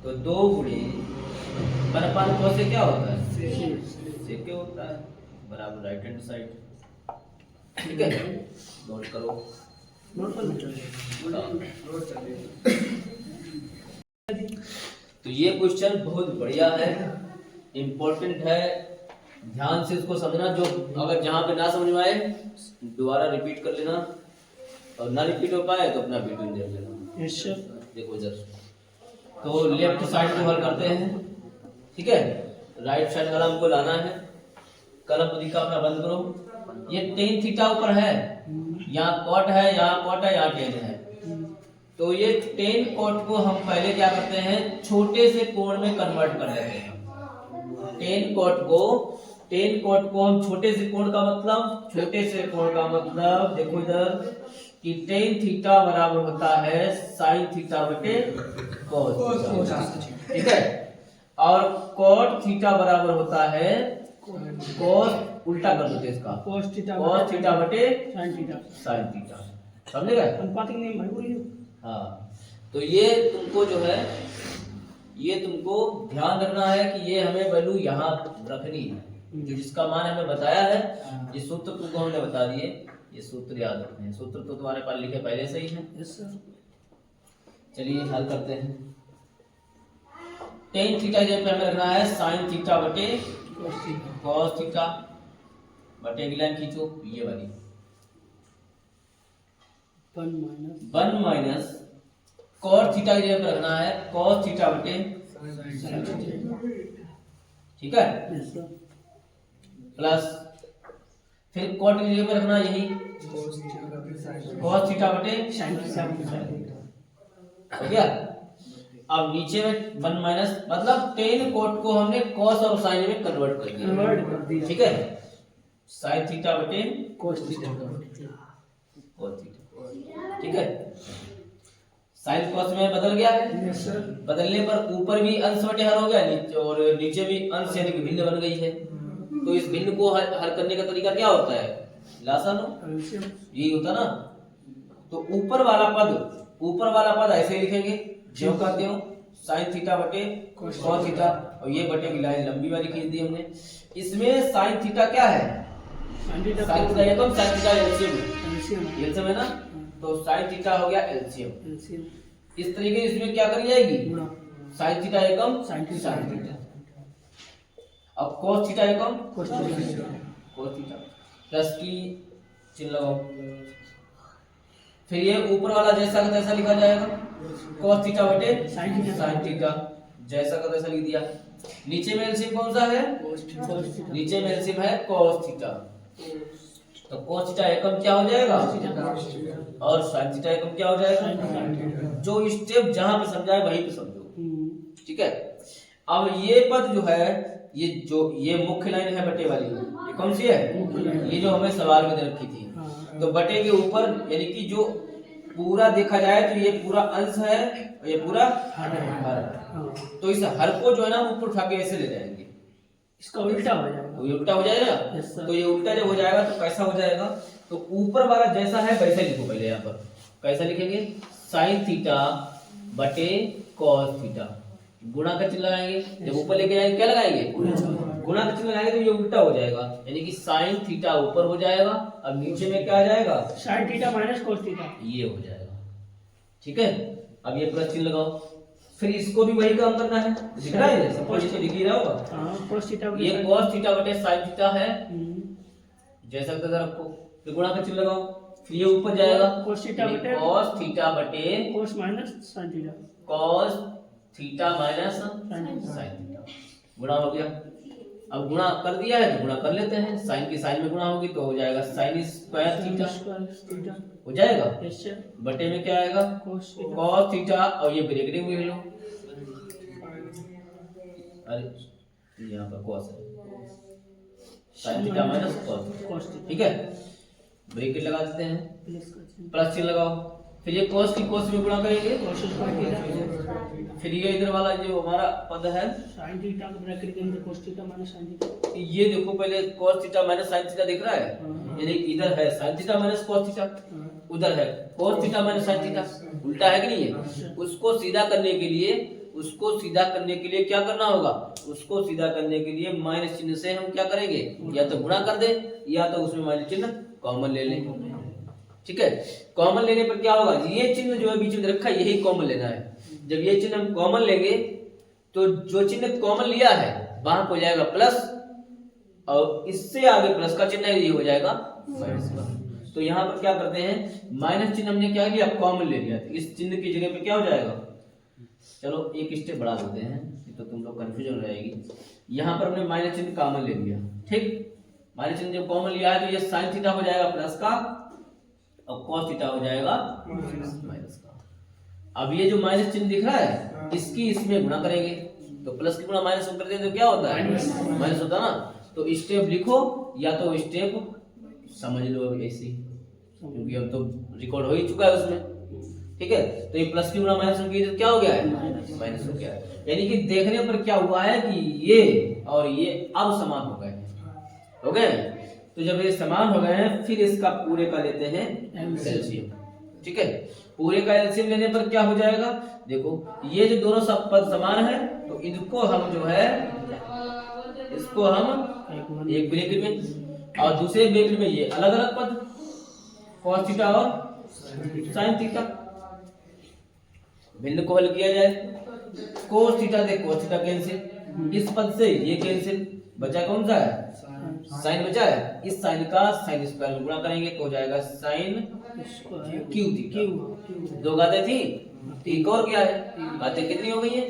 तो 2 गुणे 1 अपान cos से क्या होता है, सेक होता है, बराबर राइट हैंड साइड, ठीक है, नोट करो, तो ये क्वेश्चन बहुत बढ़िया है, इम्पोर्टेंट है, ध्यान से इसको समझना, जो अगर जहां पे ना समझ में आए दोबारा रिपीट कर लेना, और ना रिपीट हो पाए तो अपना वीडियो देख लेना। देखो इधर तो लेफ्ट साइड को हल करते हैं, ठीक है, राइट साइड वाला हमको लाना है, कलम का अपना बंद करो, ये tan थीटा ऊपर है, यहाँ cot है, यहाँ cot है, यहाँ tan है, तो ये tan cot को हम पहले क्या करते हैं छोटे से कोण में कन्वर्ट कर लेते हैं, tan cot को हम छोटे से कोण का मतलब, छोटे से कोण का मतलब देखो इधर कि tan थीटा बराबर होता है sin थीटा बटे cos थीटा, ठीक है, और cot थीटा बराबर होता है cos, उल्टा कर देते इसका, cos थीटा बटे sin थीटा, समझे गए, अनुपातिक नियम भाई बोलिए। हाँ, तो ये तुमको जो है ये तुमको ध्यान रखना है कि ये हमें वैल्यू यहाँ रखनी है, जो जिसका मान हमें बताया है, ये सूत्र तुमको हमने बता दिए, ये सूत्र याद रखने हैं, सूत्र तो तुम्हारे पास लिखे पहले से ही है। चलिए हल करते हैं, tan थीटा जब हमें रखना है sin थीटा बटे cos थीटा, बटे की लाइन खींचो ये वाली, 1 माइनस cos थीटा की जगह पे रखना है cos थीटा बटे, ठीक है, प्लस फिर cot की जगह पे रखना यही cos थीटा बटे हो गया। अब नीचे में 1 माइनस मतलब tan cot को हमने cos और sin में कन्वर्ट कर दिया, ठीक है, sin थीटा बटे cos थीटा, ठीक है, साइन cos में बदल गया है, बदलने पर ऊपर भी अंश बटे हर हो गया, और नीचे भी अंश यानी कि भिन्न बन गई है, तो इस भिन्न को हल करने का तरीका क्या होता है, लासानो, यही होता ना, तो ऊपर वाला पद ऐसे लिखेंगे जो कहते हो sin थीटा बटे cos थीटा, और ये बटे की लाइन लंबी वाली खींच दी हमने, इसमें sin थीटा क्या है, sin थीटा एकम, sin थीटा एलसीएम है ना, तो sin थीटा हो गया एलसीएम, इस तरीके से इसमें क्या करी जाएगी sin थीटा एकम sin थीटा, अब cos थीटा एकम cos थीटा, प्लस की चिन्ह लगाओ, फिर ये ऊपर वाला जैसा का तैसा लिखा जाएगा cos थीटा बटे sin थीटा, जैसा का तैसा लिख दिया, नीचे में एलसीएम कौन सा है, नीचे में एलसीएम है cos थीटा, तो cos थीटा एकम क्या हो जाएगा और sin थीटा एकम क्या हो जाएगा, जो स्टेप जहां पे समझाए वहीं पे समझो, ठीक है। अब ये पद जो है, ये मुख्य लाइन है बटे वाली, ये कौन सी है? ये जो हमें सवाल में दे रखी थी। तो बटे के ऊपर यानी कि जो पूरा देखा जाए तो ये पूरा अंश है और ये पूरा हर है। तो इस हर को जो है ना ऊपर उठा के ऐसे ले जाएंगे, इसका उल्टा हो जाएगा। तो ये उल्टा हो जाएगा। Yes, sir. तो ये उल्टा जब हो जाएगा तो कैसा हो जाएगा? तो ऊपर वाला जैसा है वैसा लिखो पहले। यहाँ पर कैसा लिखेंगे? साइन थीटा बटे कॉस थीटा, गुणा का चिन्ह लगाएंगे। जब ऊपर लेके जाएंगे क्या लगाएंगे? गुणा का चिन्ह लगाएंगे तो ये उल्टा हो जाएगा, यानी कि साइन थीटा ऊपर हो जाएगा। अब नीचे में क्या आ जाएगा? Sine theta minus cos theta, ये हो जाएगा। ठीक है। अब ये प्लस चिन्ह लगाओ, फिर इसको भी वही काम करना है। दिख रहा है? सब कुछ लिख ही रहा होगा। हाँ, कोस थीटा बटे ये साइन- कॉस थीटा बटे साइन थीटा है, हम्म। जैसा तैसा रखो। फिर गुणा का चिन्ह लगाओ, फिर ये ऊपर जाएगा कोस थीटा बटे कॉस थीटा बटे कोस minus sine theta, cos theta minus sine theta. Sine theta, गुणा हो गया। अब गुणा कर दिया है तो गुणा कर लेते हैं। साइन की साइन में गुणा होगी तो हो जाएगा sine square theta, square theta, हो जाएगा। यस सर, बटे में क्या आएगा? Cos theta. कॉस थीटा, और ये ब्रैकेट में ले लो। अरे यहाँ पर कॉस है, sine theta minus cos, cos theta ठीक है। ब्रैकेट लगा देते हैं, प्लस का चिन्ह, प्लस चिन्ह लगाओ। फिर ये cos की cos में गुणा करेंगे, कोस स्क्वायर थीटा, फिर ये इधर वाला जो हमारा पद है, साइन थीटा का ब्रैकेट के अंदर cos theta minus sine theta. ये देखो पहले cos theta minus sine theta दिख रहा है, यानी इधर है sine theta minus cos theta, उधर है cos theta minus sine theta, उल्टा है कि नहीं है? उसको सीधा करने के लिए, उसको सीधा करने के लिए क्या करना होगा? उसको सीधा करने के लिए माइनस चिन्ह से हम क्या करेंगे? या तो गुणा कर दे या तो उसमें माइनस चिन्ह कॉमन ले लें। ठीक है। कॉमन लेने पर क्या होगा? ये चिन्ह जो है बीच में रखा है यही कॉमन लेना है। जब ये चिन्ह हम कॉमन लेंगे तो जो चिन्ह कॉमन लिया है वहां हो जाएगा प्लस, और इससे आगे प्लस का चिन्ह है ये हो जाएगा माइनस का। तो यहाँ पर क्या करते हैं? माइनस चिन्ह हमने क्या किया? कॉमन ले लिया, तो इस चिन्ह की जगह पे क्या हो जाएगा? चलो एक स्टेप बढ़ा देते हैं, तो तुम लोग कंफ्यूजन हो जाएगी। यहाँ पर हमने माइनस चिन्ह कॉमन ले लिया, ठीक। माइनस चिन्ह जब कॉमन लिया है तो ये साइन थीटा हो जाएगा प्लस का, और cos थीटा हो जाएगा माइनस का। अब ये जो माइनस चिन्ह दिख रहा है इसकी इसमें गुणा करेंगे, तो प्लस की गुणा माइनस कर दें तो क्या होता है? माइनस होता है ना। तो स्टेप लिखो या तो स्टेप समझ लो अभी ऐसे ही, क्योंकि अब तो रिकॉर्ड हो ही चुका है उसमें। ठीक है। तो ये प्लस की गुणा माइनस होगी तो क्या हो गया है? माइनस हो गया है। यानी कि देखने पर क्या हुआ है कि ये और ये अब समान हो गए, हो गए। तो जब ये समान हो गए हैं फिर इसका पूरे का लेते हैं एलसीएम। ठीक है। पूरे का एलसीएम लेने पर क्या हो जाएगा? देखो ये जो दोनों सब पद समान है तो इनको हम जो है, इसको हम एक ब्रैकेट में और दूसरे ब्रैकेट में ये अलग अलग पद cos थीटा और sin थीटा, भिन्न को हल किया जाए। cos थीटा से cos थीटा कैंसिल, इस पद से ये कैंसिल, बचा कौन सा है? साइन बचा है। इस साइन का साइन स्क्वायर में गुणा करेंगे तो हो जाएगा साइन क्यू थीटा। दो गाते थी, एक और क्या है? बातें कितनी हो गई है?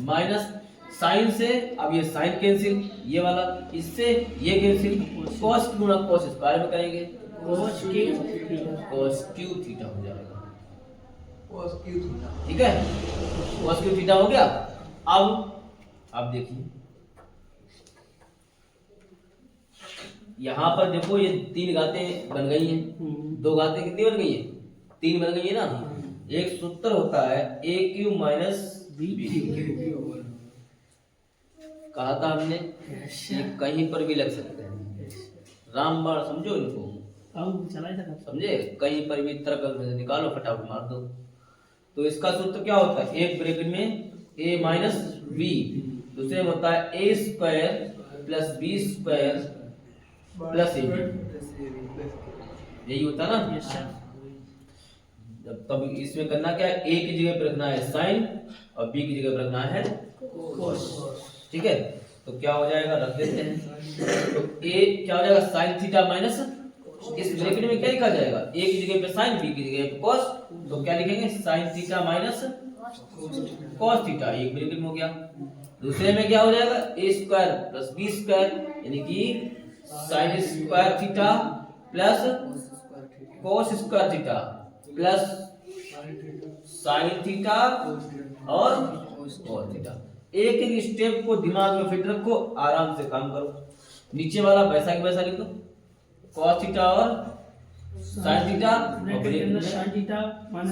माइनस साइन से अब ये साइन कैंसिल, ये वाला इससे ये कैंसिल, cos की गुणा cos स्क्वायर में करेंगे, cos क्यू थीटा हो जाएगा। ठीक है। cos क्यू थीटा हो गया। अब देखिए यहाँ पर देखो ये तीन गातें बन गई हैं। दो गातें कितनी बन गई है? तीन बन गई है ना। एक सूत्र होता है ए क्यू माइनस बी क्यू, कहा था हमने, ये कहीं पर भी लग सकते हैं। रामबाण समझो इनको, समझे? कहीं पर भी तर्क निकालो, फटाफट मार दो। तो इसका सूत्र क्या होता है? एक ब्रैकेट में ए माइनस बी, दूसरे में होता है A square plus B square plus A B, यही होता है ना। तब इसमें करना क्या है? ए की जगह पर रखना है साइन और बी की जगह पर रखना है cos। ठीक है। तो क्या हो जाएगा? रख देते हैं। तो ए क्या हो जाएगा? साइन थीटा माइनस, इस ब्रैकेट में क्या लिखा जाएगा? ए की जगह पे साइन, बी की जगह पे cos, तो क्या लिखेंगे? Sine theta minus cos theta, एक ब्रैकेट में हो गया। दूसरे में क्या हो जाएगा? ए स्क्वायर प्लस बी स्क्वायर, यानी कि sine square theta plus cos square theta plus sine theta और cos थीटा। एक एक स्टेप को दिमाग में फिट रखो, आराम से काम करो। नीचे वाला वैसा की वैसा लिख दो, cos थीटा और sin theta,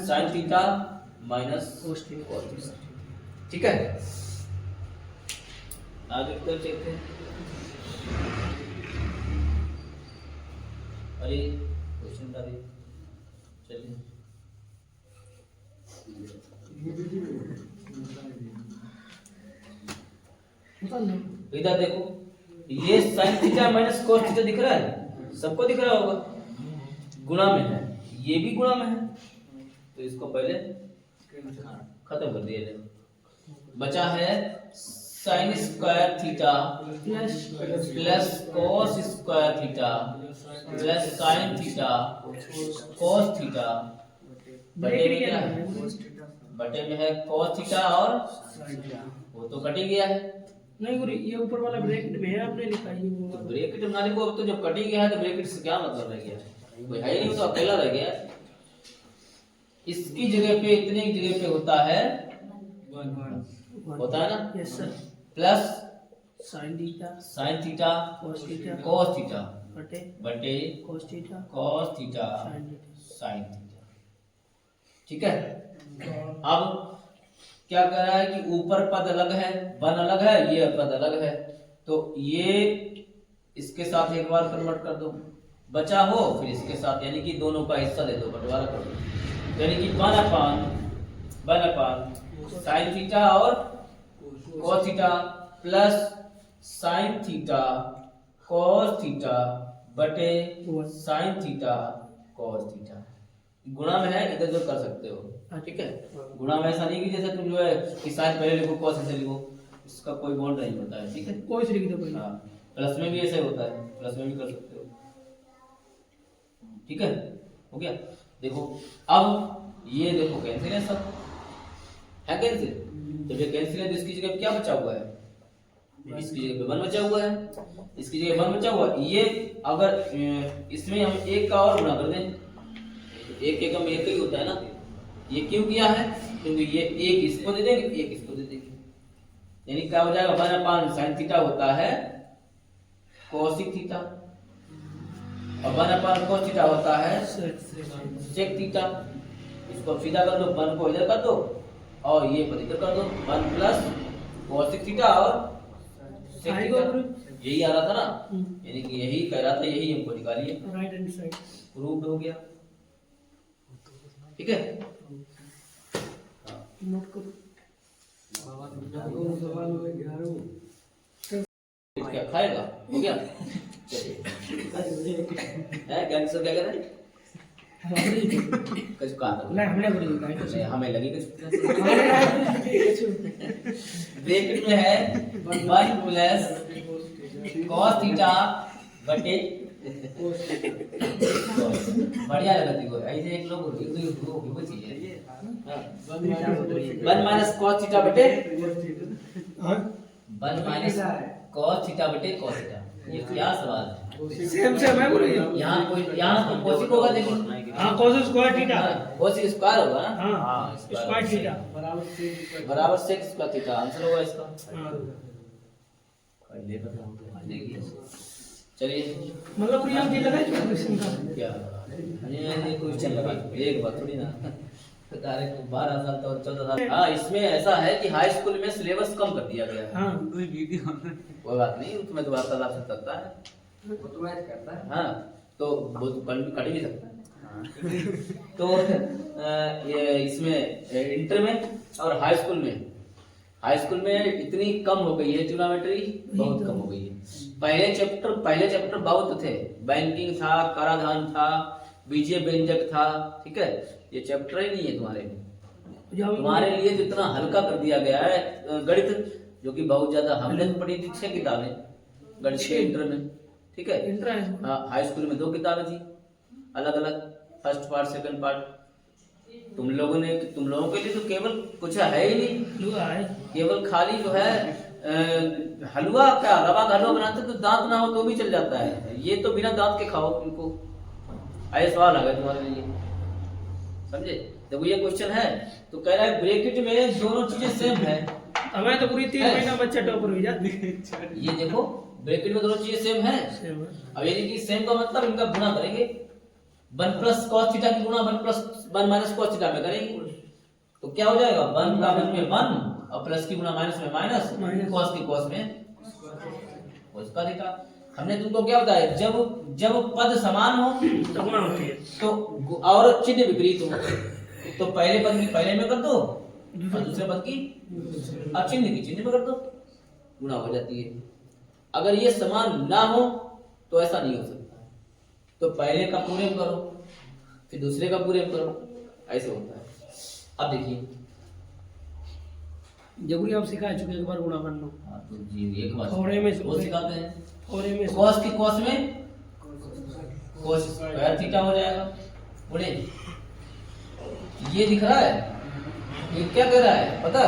sin theta minus cos theta. ठीक है, आगे की तरफ चलते हैं। अरे क्वेश्चन डालिए, चलिए इधर देखो, ये sin theta minus cos theta दिख रहा है, सबको दिख रहा होगा, गुणा में है, ये भी गुणा में है, तो इसको पहले खत्म कर दिया जाए। बचा है sin square theta plus cos square theta plus sin theta cos theta, बटे में क्या है, बटे में है cos थीटा और वो तो कट ही गया है। नहीं गुरु, ये ऊपर वाला ब्रैकेट में है, आपने लिखा है वो। तो ब्रैकेट में ना लिखो, अब तो जब कट ही गया है तो ब्रैकेट से क्या मतलब रह गया, कोई है ही नहीं, तो अकेला रह गया। इसकी जगह पे, इतने की जगह पे होता है ना, yes sir, plus sin theta cos theta बटे cos theta cos theta sin theta. ठीक है, अब क्या कह रहा है कि ऊपर पद अलग है, वन अलग है, ये पद अलग है, तो ये इसके साथ एक बार कन्वर्ट कर दो, बचा हो फिर इसके साथ, यानी कि दोनों का हिस्सा दे दो, बंटवारा कर दो, यानी कि वन अपान sin थीटा और cos theta plus sin theta cos theta बटे sin थीटा cos थीटा। गुणा में है, इधर जो कर सकते हो। ठीक है, गुणा में ऐसा नहीं कि जैसे तुम जो है कि sin पहले लिखो cos ऐसे लिखो, इसका कोई बॉन्ड नहीं होता है। ठीक है, कोई से लिख दो पहले। हाँ, प्लस में भी ऐसे होता है, प्लस में भी कर सकते हो। ठीक है, हो गया। देखो अब ये देखो कैंसिल है, सब है कैंसिल, जब ये कैंसिल है तो इसकी जगह क्या बचा हुआ है, इसकी जगह पे वन बचा हुआ है, इसकी जगह वन बचा हुआ है। ये अगर इसमें हम एक का और गुणा कर दें, एक एक हम एक ही होता है ना, ये क्यों किया है, क्योंकि ये एक इसको दे देंगे, एक इसको दे देंगे, यानी क्या हो जाएगा, वन अपान sin थीटा होता है कोसिक थीटा और वन अपान cos थीटा होता है सेक थीटा। इसको सीधा कर दो, वन को इधर कर दो और ये पद इधर कर दो, वन प्लस कोसिक थीटा और सेक थीटा, यही आ रहा था ना, यानी कि यही कह रहा था, यही हमको निकालिए, राइट हैंड साइड प्रूव्ड हो गया। ठीक है, नोट करो। क्या खाएगा, हो गया। है कैंसर क्या कर रहे हैं, कुछ कहा नहीं हमने बोली नहीं, हमें लगी ब्रैकेट में है वन प्लस cos थीटा बटे बढ़िया लगा थी, ऐसे एक लोग वो चीज है, वन माइनस cos थीटा बटे वन माइनस cos थीटा बटे cos थीटा। ये क्या सवाल है, सेम सेम है बोलो। यहाँ कोई, यहाँ तो कोशिक होगा, देखो हां cos square theta, cosec square होगा ना, हां स्क्वायर थीटा बराबर sec स्क्वायर थीटा, आंसर होगा इसका। हां देखिए, चलिए मतलब पूरी हम ये लगा जो क्वेश्चन का क्या ये क्वेश्चन लगा, एक बात थोड़ी ना, तारे को 12 साल तो 14 साल। हाँ, इसमें ऐसा है कि हाई स्कूल में सिलेबस कम कर दिया गया है। हां कोई बात नहीं, उसमें तो वार्तालाप से सकता है, वो तो मैच करता है। हाँ, तो वो तो कट ही सकता है। तो ये इसमें इंटर में और हाई स्कूल में इतनी कम हो गई है, ट्रिग्नोमेट्री बहुत कम हो गई है। पहले चैप्टर बहुत थे, बैंकिंग था, कराधान था, बीजीय व्यंजक था। ठीक है, ये चैप्टर ही नहीं है तुम्हारे लिए तो इतना हल्का कर दिया गया है। गणित जो कि बहुत ज्यादा, हमने तो पढ़ी थी 6 किताबें गणित के इंटर में। ठीक है, हाँ, हाई स्कूल में 2 किताबें थी अलग अलग, फर्स्ट पार्ट सेकंड पार्ट। तुम लोगों के लिए तो केवल कुछ है ही नहीं, केवल खाली जो है हलवा, क्या रवा का हलवा बनाते तो दांत ना हो तो भी चल जाता है, ये तो बिना दांत के खाओ इनको। ऐसे सवाल आ गए तुम्हारे लिए, समझे। देखो ये क्वेश्चन है तो कह रहा है ब्रैकेट में दोनों चीजें सेम है, हमें तो पूरी 3 है। महीना बच्चा टॉपर हो जाती ये देखो ब्रैकेट में दोनों चीजें सेम है। अब यदि कि सेम का मतलब इनका गुणा करेंगे, 1 प्लस cos थीटा की गुणा 1 माइनस cos थीटा में करेंगे तो क्या हो जाएगा, 1 का 1 में 1 और प्लस की गुणा माइनस में माइनस, cos की cos में cos का थीटा। हमने तुमको क्या बताया, जब पद समान हो तो गुणा होती है, तो और चिन्ह विपरीत हो तो पहले पद की पहले में कर दो और दूसरे पद की अब चिन्ह की चिन्ह में कर दो, गुणा हो जाती है। अगर ये समान ना हो तो ऐसा नहीं हो सकता, तो पहले का पूरे में करो फिर दूसरे का पूरे में करो, ऐसे होता है। अब देखिए जबरी आप सिखा चुके, एक बार गुणा कर लो। हाँ, तो जी एक बार थोड़े में वो सिखाते हैं, थोड़े में cos की cos में cos स्क्वायर थीटा हो जाएगा। बोले ये दिख रहा है, ये क्या कर रहा है पता,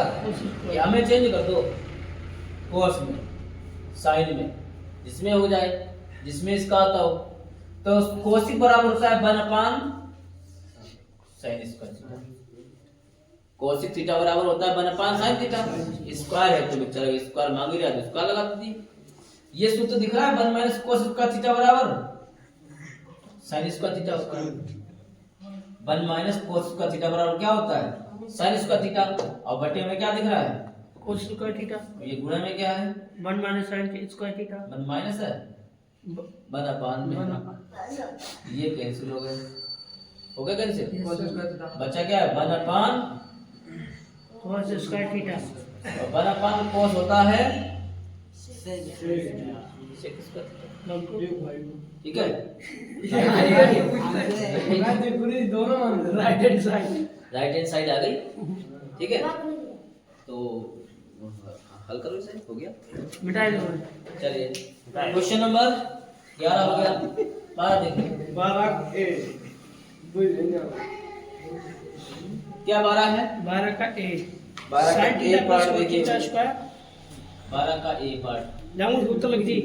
ये हमें चेंज कर दो cos में sin में, जिसमें हो जाए जिसमें इसका आता हो, तो cos बराबर होता है 1/sin स्क्वायर। cos थीटा बराबर होता है 1/sin थीटा, स्क्वायर है तो बेचारा स्क्वायर मांग ही रहा है, स्क्वायर लगा दी। ये सूत्र दिख रहा है 1 माइनस cos स्क्वायर थीटा बराबर sin square theta, 1 minus cos square theta बराबर क्या होता है, sin स्क्वायर थीटा। और बटे में क्या दिख रहा है, cos स्क्वायर थीटा, ये गुणा में क्या है, 1 minus sin square theta, 1 minus है 1/, में ये कैंसिल हो गए, हो गया कैंसिल, बचा क्या है 1/, cos स्क्वायर थीटा, और 1/, cos होता है ठीक है, right hand side, right hand side आ गई, ठीक है। तो हल करो इसे, हो गया, मिटा दो। चलिए क्वेश्चन नंबर 11 हो गया, 12 देखिए 12 ए क्या 12 है, 12 का a, 12 का sin a theta part plus देखिए, थीटा स्क्वायर, 12 का a पार्ट, जाऊं सूत्र लग जी,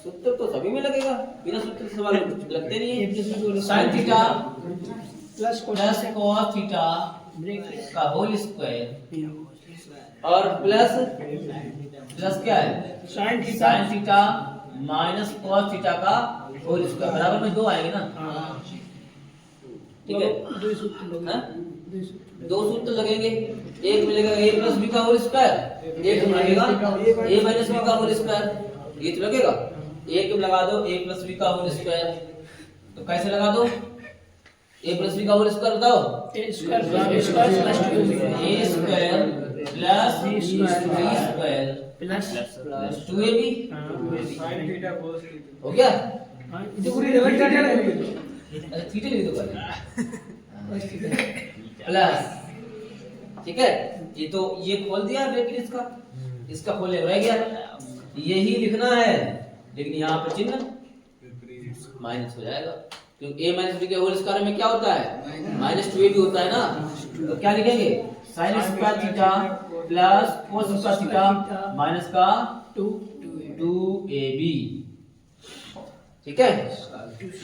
सूत्र तो सभी में लगेगा, बिना सूत्र के सवाल लगते नहीं a है। Plus b whole sin theta plus plus cos theta break का होल स्क्वायर और प्लस क्या है sin theta, sin theta minus cos theta का होल स्क्वायर बराबर में 2 आएंगे ना, हाँ ठीक है। दो सूत्र लोगे, हाँ? दो सूत्र 2 सूत्र लगेंगे, एक मिलेगा a प्लस b का होल स्क्वायर, एक मिलेगा a माइनस b का होल स्क्वायर, ये तो लगेगा, एक में लगा दो a प्लस b का होल स्क्वायर, तो कैसे लगा दो, a प्लस b का होल स्क्वायर बताओ, a square plus a square plus b square plus 2ab sin theta cos theta हो गया। ये पूरी लेवल क्या क्या अच्छा थीटा लिख दो पहले प्लस, ठीक है। ये तो ये खोल दिया ब्रैकेट, इसका खोले रह गया, यही लिखना है लेकिन यहाँ पे चिन्ह माइनस हो जाएगा, क्योंकि a माइनस b के होल स्क्वायर में क्या होता है माइनस 2ab होता है ना, तो क्या लिखेंगे sin square theta plus cos square theta minus का 2ab, ठीक है।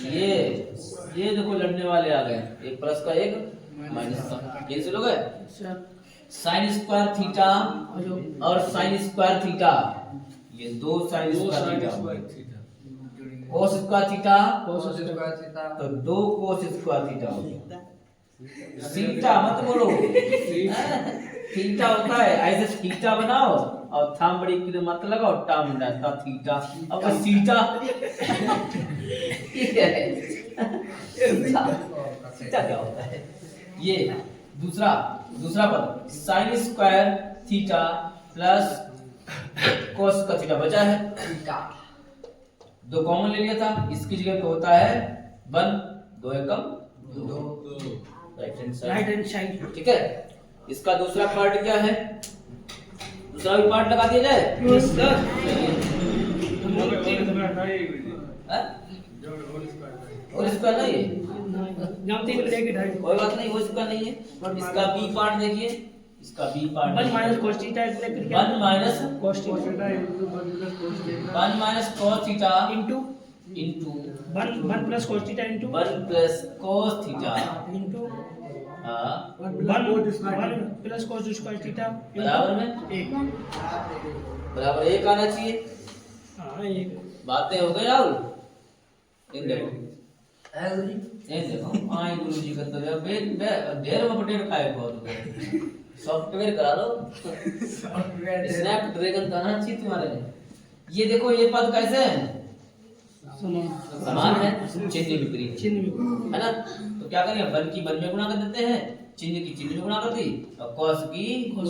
ये देखो लड़ने वाले आ गए, एक प्लस का एक माइनस का, कैंसिल हो गए। sin स्क्वायर थीटा और sin स्क्वायर थीटा, ये 2 sin square theta, cos square theta तो 2 cos स्क्वायर थीटा हो गया। थीटा मत बोलो, थीटा होता है ऐसे, थीटा बनाओ और थाम बड़ी की मत लगाओ, टाम डालता थीटा, अब बस थीटा ठीक है, थीटा क्या होता है। ये दूसरा पद sin square theta plus cos का थीटा बचा है, 2 कॉमन ले लिया था, इसकी जगह पे होता है 1, 2 एकम 2, राइट हैंड साइड, ठीक है। इसका दूसरा पार्ट क्या है, दूसरा भी पार्ट लगा दिया जाए, और इसका नहीं है कोई बात नहीं, वो इसका नहीं है, इसका बी पार्ट देखिए, इसका B part 1 minus cos theta 1 minus cos theta 1 minus cos theta into into 1 plus cos theta into 1 plus cos theta into हाँ one plus cos square theta बराबर में एक बराबर एक आना चाहिए। हाँ एक बातें हो गई राहुल। इन देखो आई गुरु जी करते हुए ढेर में पटेल का है बहुत सॉफ्टवेयर करा लो स्नैपड्रैगन का आना चाहिए तुम्हारे लिए। ये देखो ये पद कैसे है समान है चिन्ह विपरीत चिन्ह है ना। तो क्या करेंगे वन की वन में गुणा कर देते हैं चिन्ह की चिन्ह में गुणा कर दी और कॉस की हो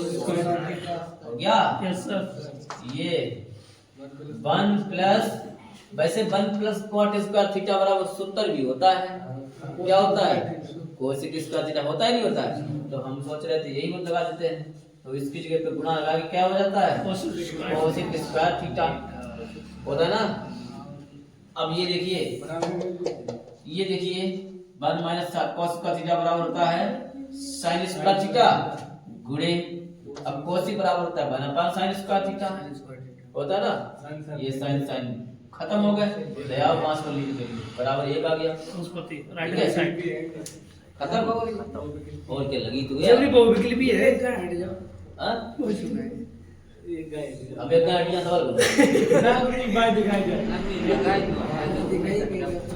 गया। यस सर ये वन प्लस वैसे one plus cot square theta बराबर सूत्र भी होता है। क्या होता है कोसेक स्क्वायर थीटा होता है नहीं होता है। तो हम सोच रहे थे यही मत लगा देते हैं तो इसकी जगह पे गुणा लगा के क्या हो जाता है कोसेक स्क्वायर थीटा होता है ना। अब ये देखिए वन माइनस कॉस का थीटा बराबर होता है साइन स्क्वायर थीटा गुणे अब कोसेक बराबर होता है one upon sine square theta होता है ना। ये साइन साइन खत्म हो गए दया पांच पर लिख दे बराबर एक आ गया राइट हैंड साइड खत्म हो गई। और क्या लगी तू एवरी बहुविकल्पी भी है हां अब एक आइडिया सवाल करो ना अपनी बात दिखाई जाए।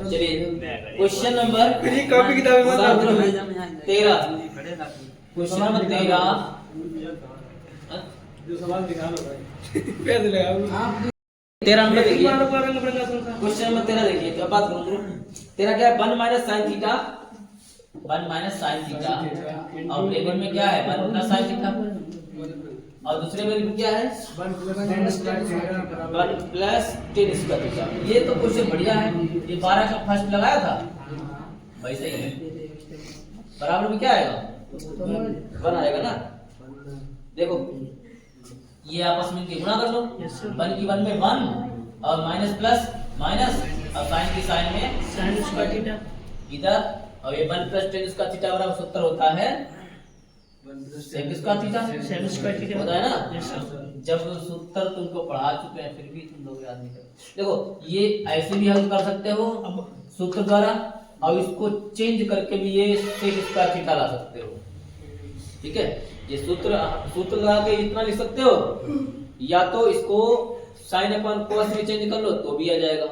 चलिए क्वेश्चन नंबर ये कॉपी किताब में 13 क्वेश्चन नंबर 13 जो सवाल दिखा लो भाई पैसे लगा 13 नंबर देखिए रंग बिरंगा संसार क्वेश्चन नंबर 13 देखिए क्या बात करूं 13 क्या है 1 minus sine theta 1 minus sine theta और ब्रैकेट में क्या है 1 प्लस साइन थीटा और दूसरे में क्या है 1 प्लस टेन स्क्वायर थीटा। ये तो क्वेश्चन बढ़िया है ये 12 का फर्स्ट लगाया था वैसे ही है बराबर में क्या आएगा 1 आएगा ना। देखो ये आपस में गुणा कर लो 1 की 1 में 1 और माइनस प्लस माइनस और साइन की साइन में साइन स्क्वायर थीटा इधर और ये 1 प्लस टेन इसका थीटा बराबर सूत्र होता है sec square theta sec square theta होता है ना। यस सर जब सूत्र तुमको पढ़ा चुके हैं फिर भी तुम लोग याद नहीं करते। देखो ये ऐसे भी हल कर सकते हो सूत्र द्वारा और इसको चेंज करके भी ये सेक स्क्वायर थीटा ला सकते हो। ठीक है ये सूत्र लगा के इतना लिख सकते हो या तो इसको साइन अपॉन कॉस में चेंज कर लो तो भी आ जाएगा।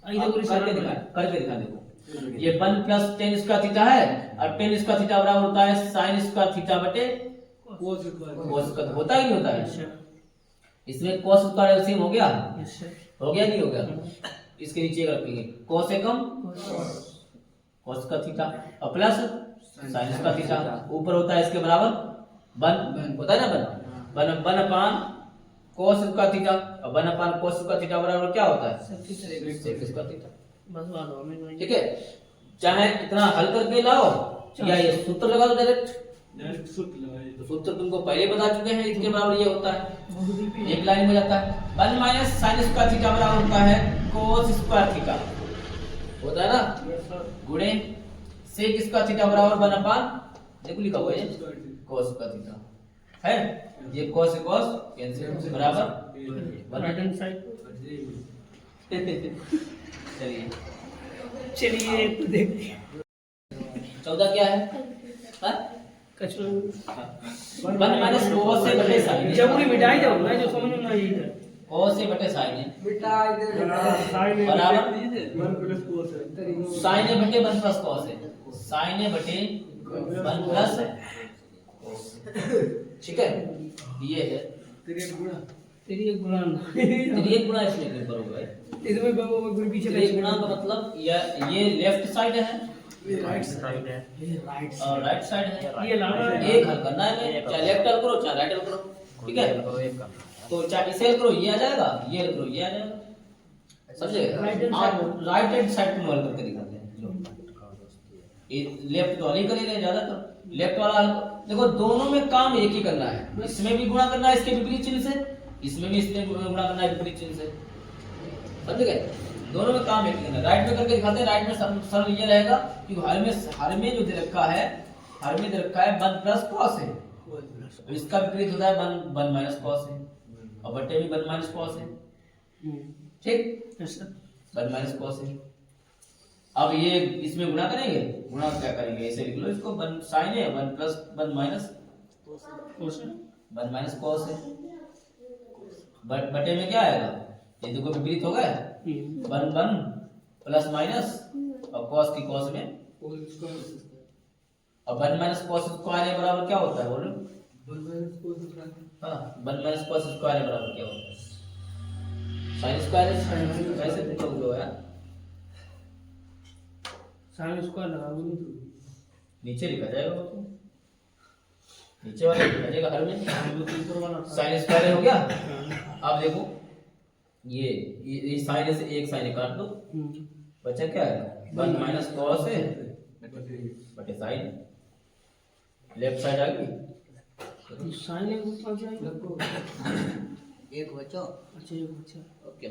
करके दिखा देखो ये 1 प्लस टेन स्क्वायर थीटा है और टेन स्क्वायर थीटा बराबर होता है साइन स्क्वायर थीटा बटे कोस कॉस होता ही नहीं होता है। इसमें कॉस स्क्वायर एलसीएम हो गया नहीं हो गया। इसके नीचे रखेंगे कॉस एकम कॉस का थीटा और प्लस साइन स्क्वायर थीटा ऊपर होता है इसके बराबर 1 होता है ना 1 अपॉन cos स्क्वायर थीटा और 1 अपॉन cos स्क्वायर थीटा बराबर क्या होता है sec स्क्वायर थीटा। ठीक है चाहे इतना हल करके लाओ या ये सूत्र लगा दो डायरेक्ट सूत्र तुमको पहले बता चुके हैं इसके बराबर ये होता है एक लाइन में जाता है 1 माइनस साइन स्क्वायर थीटा बराबर होता है cos स्क्वायर थीटा होता है ना गुणे sec स्क्वायर थीटा बराबर 1 अपॉन देखो लिखा हुआ है cos स्क्वायर थीटा है ये cos से cos कैंसिल बराबर राइट हैंड साइड चलिए तो देखते 14 क्या है हाँ? कचरा 1 माइनस cos से बटे sin जब उन्हें मिटाई जाओ ना जो समझ में नहीं है cos से बटे sin है साइन बराबर 1 प्लस कोस है sin है बटे 1 प्लस cos है sin है बटे 1 प्लस ठीक है ये है तेरी एक गुणा त्रियक गुणा इसमें क्यों करोगे भाई इसमें बाबू गुरु पीछे त्रियक गुणा का मतलब ये लेफ्ट साइड है राइट साइड है और राइट साइड है ये लाना है एक हल करना है चाहे लेफ्ट हल करो चाहे राइट हल करो ठीक है तो चाहे इसे हल करो ये आ जाएगा ये हल करो ये आ जाएगा समझे आप राइट हैंड साइड में हल करके दिखाते हैं ये लेफ्ट तो हल ही करेंगे ज्यादातर लेफ्ट वाला हल देखो दोनों में काम एक ही करना है इसमें भी गुणा करना है इसके विपरीत चिन्ह से इसमें भी इसमें गुणा करना है विपरीत चिन्ह से समझ गए दोनों में काम एक ही करना है राइट में करके दिखाते हैं राइट में सरल ये रहेगा कि हर में जो दे रखा है हर में दे रखा है 1 प्लस cos है तो इसका विपरीत होता है 1 माइनस cos है और बटे भी 1 माइनस cos है ठीक 1 माइनस cos है अब ये इसमें गुणा करेंगे, गुणा क्या करेंगे, ऐसे लिख लो इसको, 1 साइन है, 1 plus 1 minus cos 1 minus cos है, बटे में क्या आएगा, ये देखो विपरीत हो गया, 1 1 प्लस माइनस और कॉस की कॉस में, कोस स्क्वायर और 1 माइनस कॉस स्क्वायर है बराबर क्या होता है बोलो, 1 माइनस कोस स्क्वायर हाँ 1 माइनस कॉस स्क्वायर है बराबर क्या होता है, साइन स्क्वायर है, कैसे पूछोगे यार, साइन स्क्वायर लगाओगे नीचे लिखा जाएगा वो तो, नीचे वाला लिखा जाएगा हर में, तो ऊपर वाला साइन स्क्वायर हो गया। अब देखो ये साइन से एक साइन काट दो, बचा क्या है 1 माइनस कॉस है बटे साइन, लेफ्ट साइड आ गई, साइन एक ऊपर जाएगा एक बचो अच्छा एक बच्चा ओके।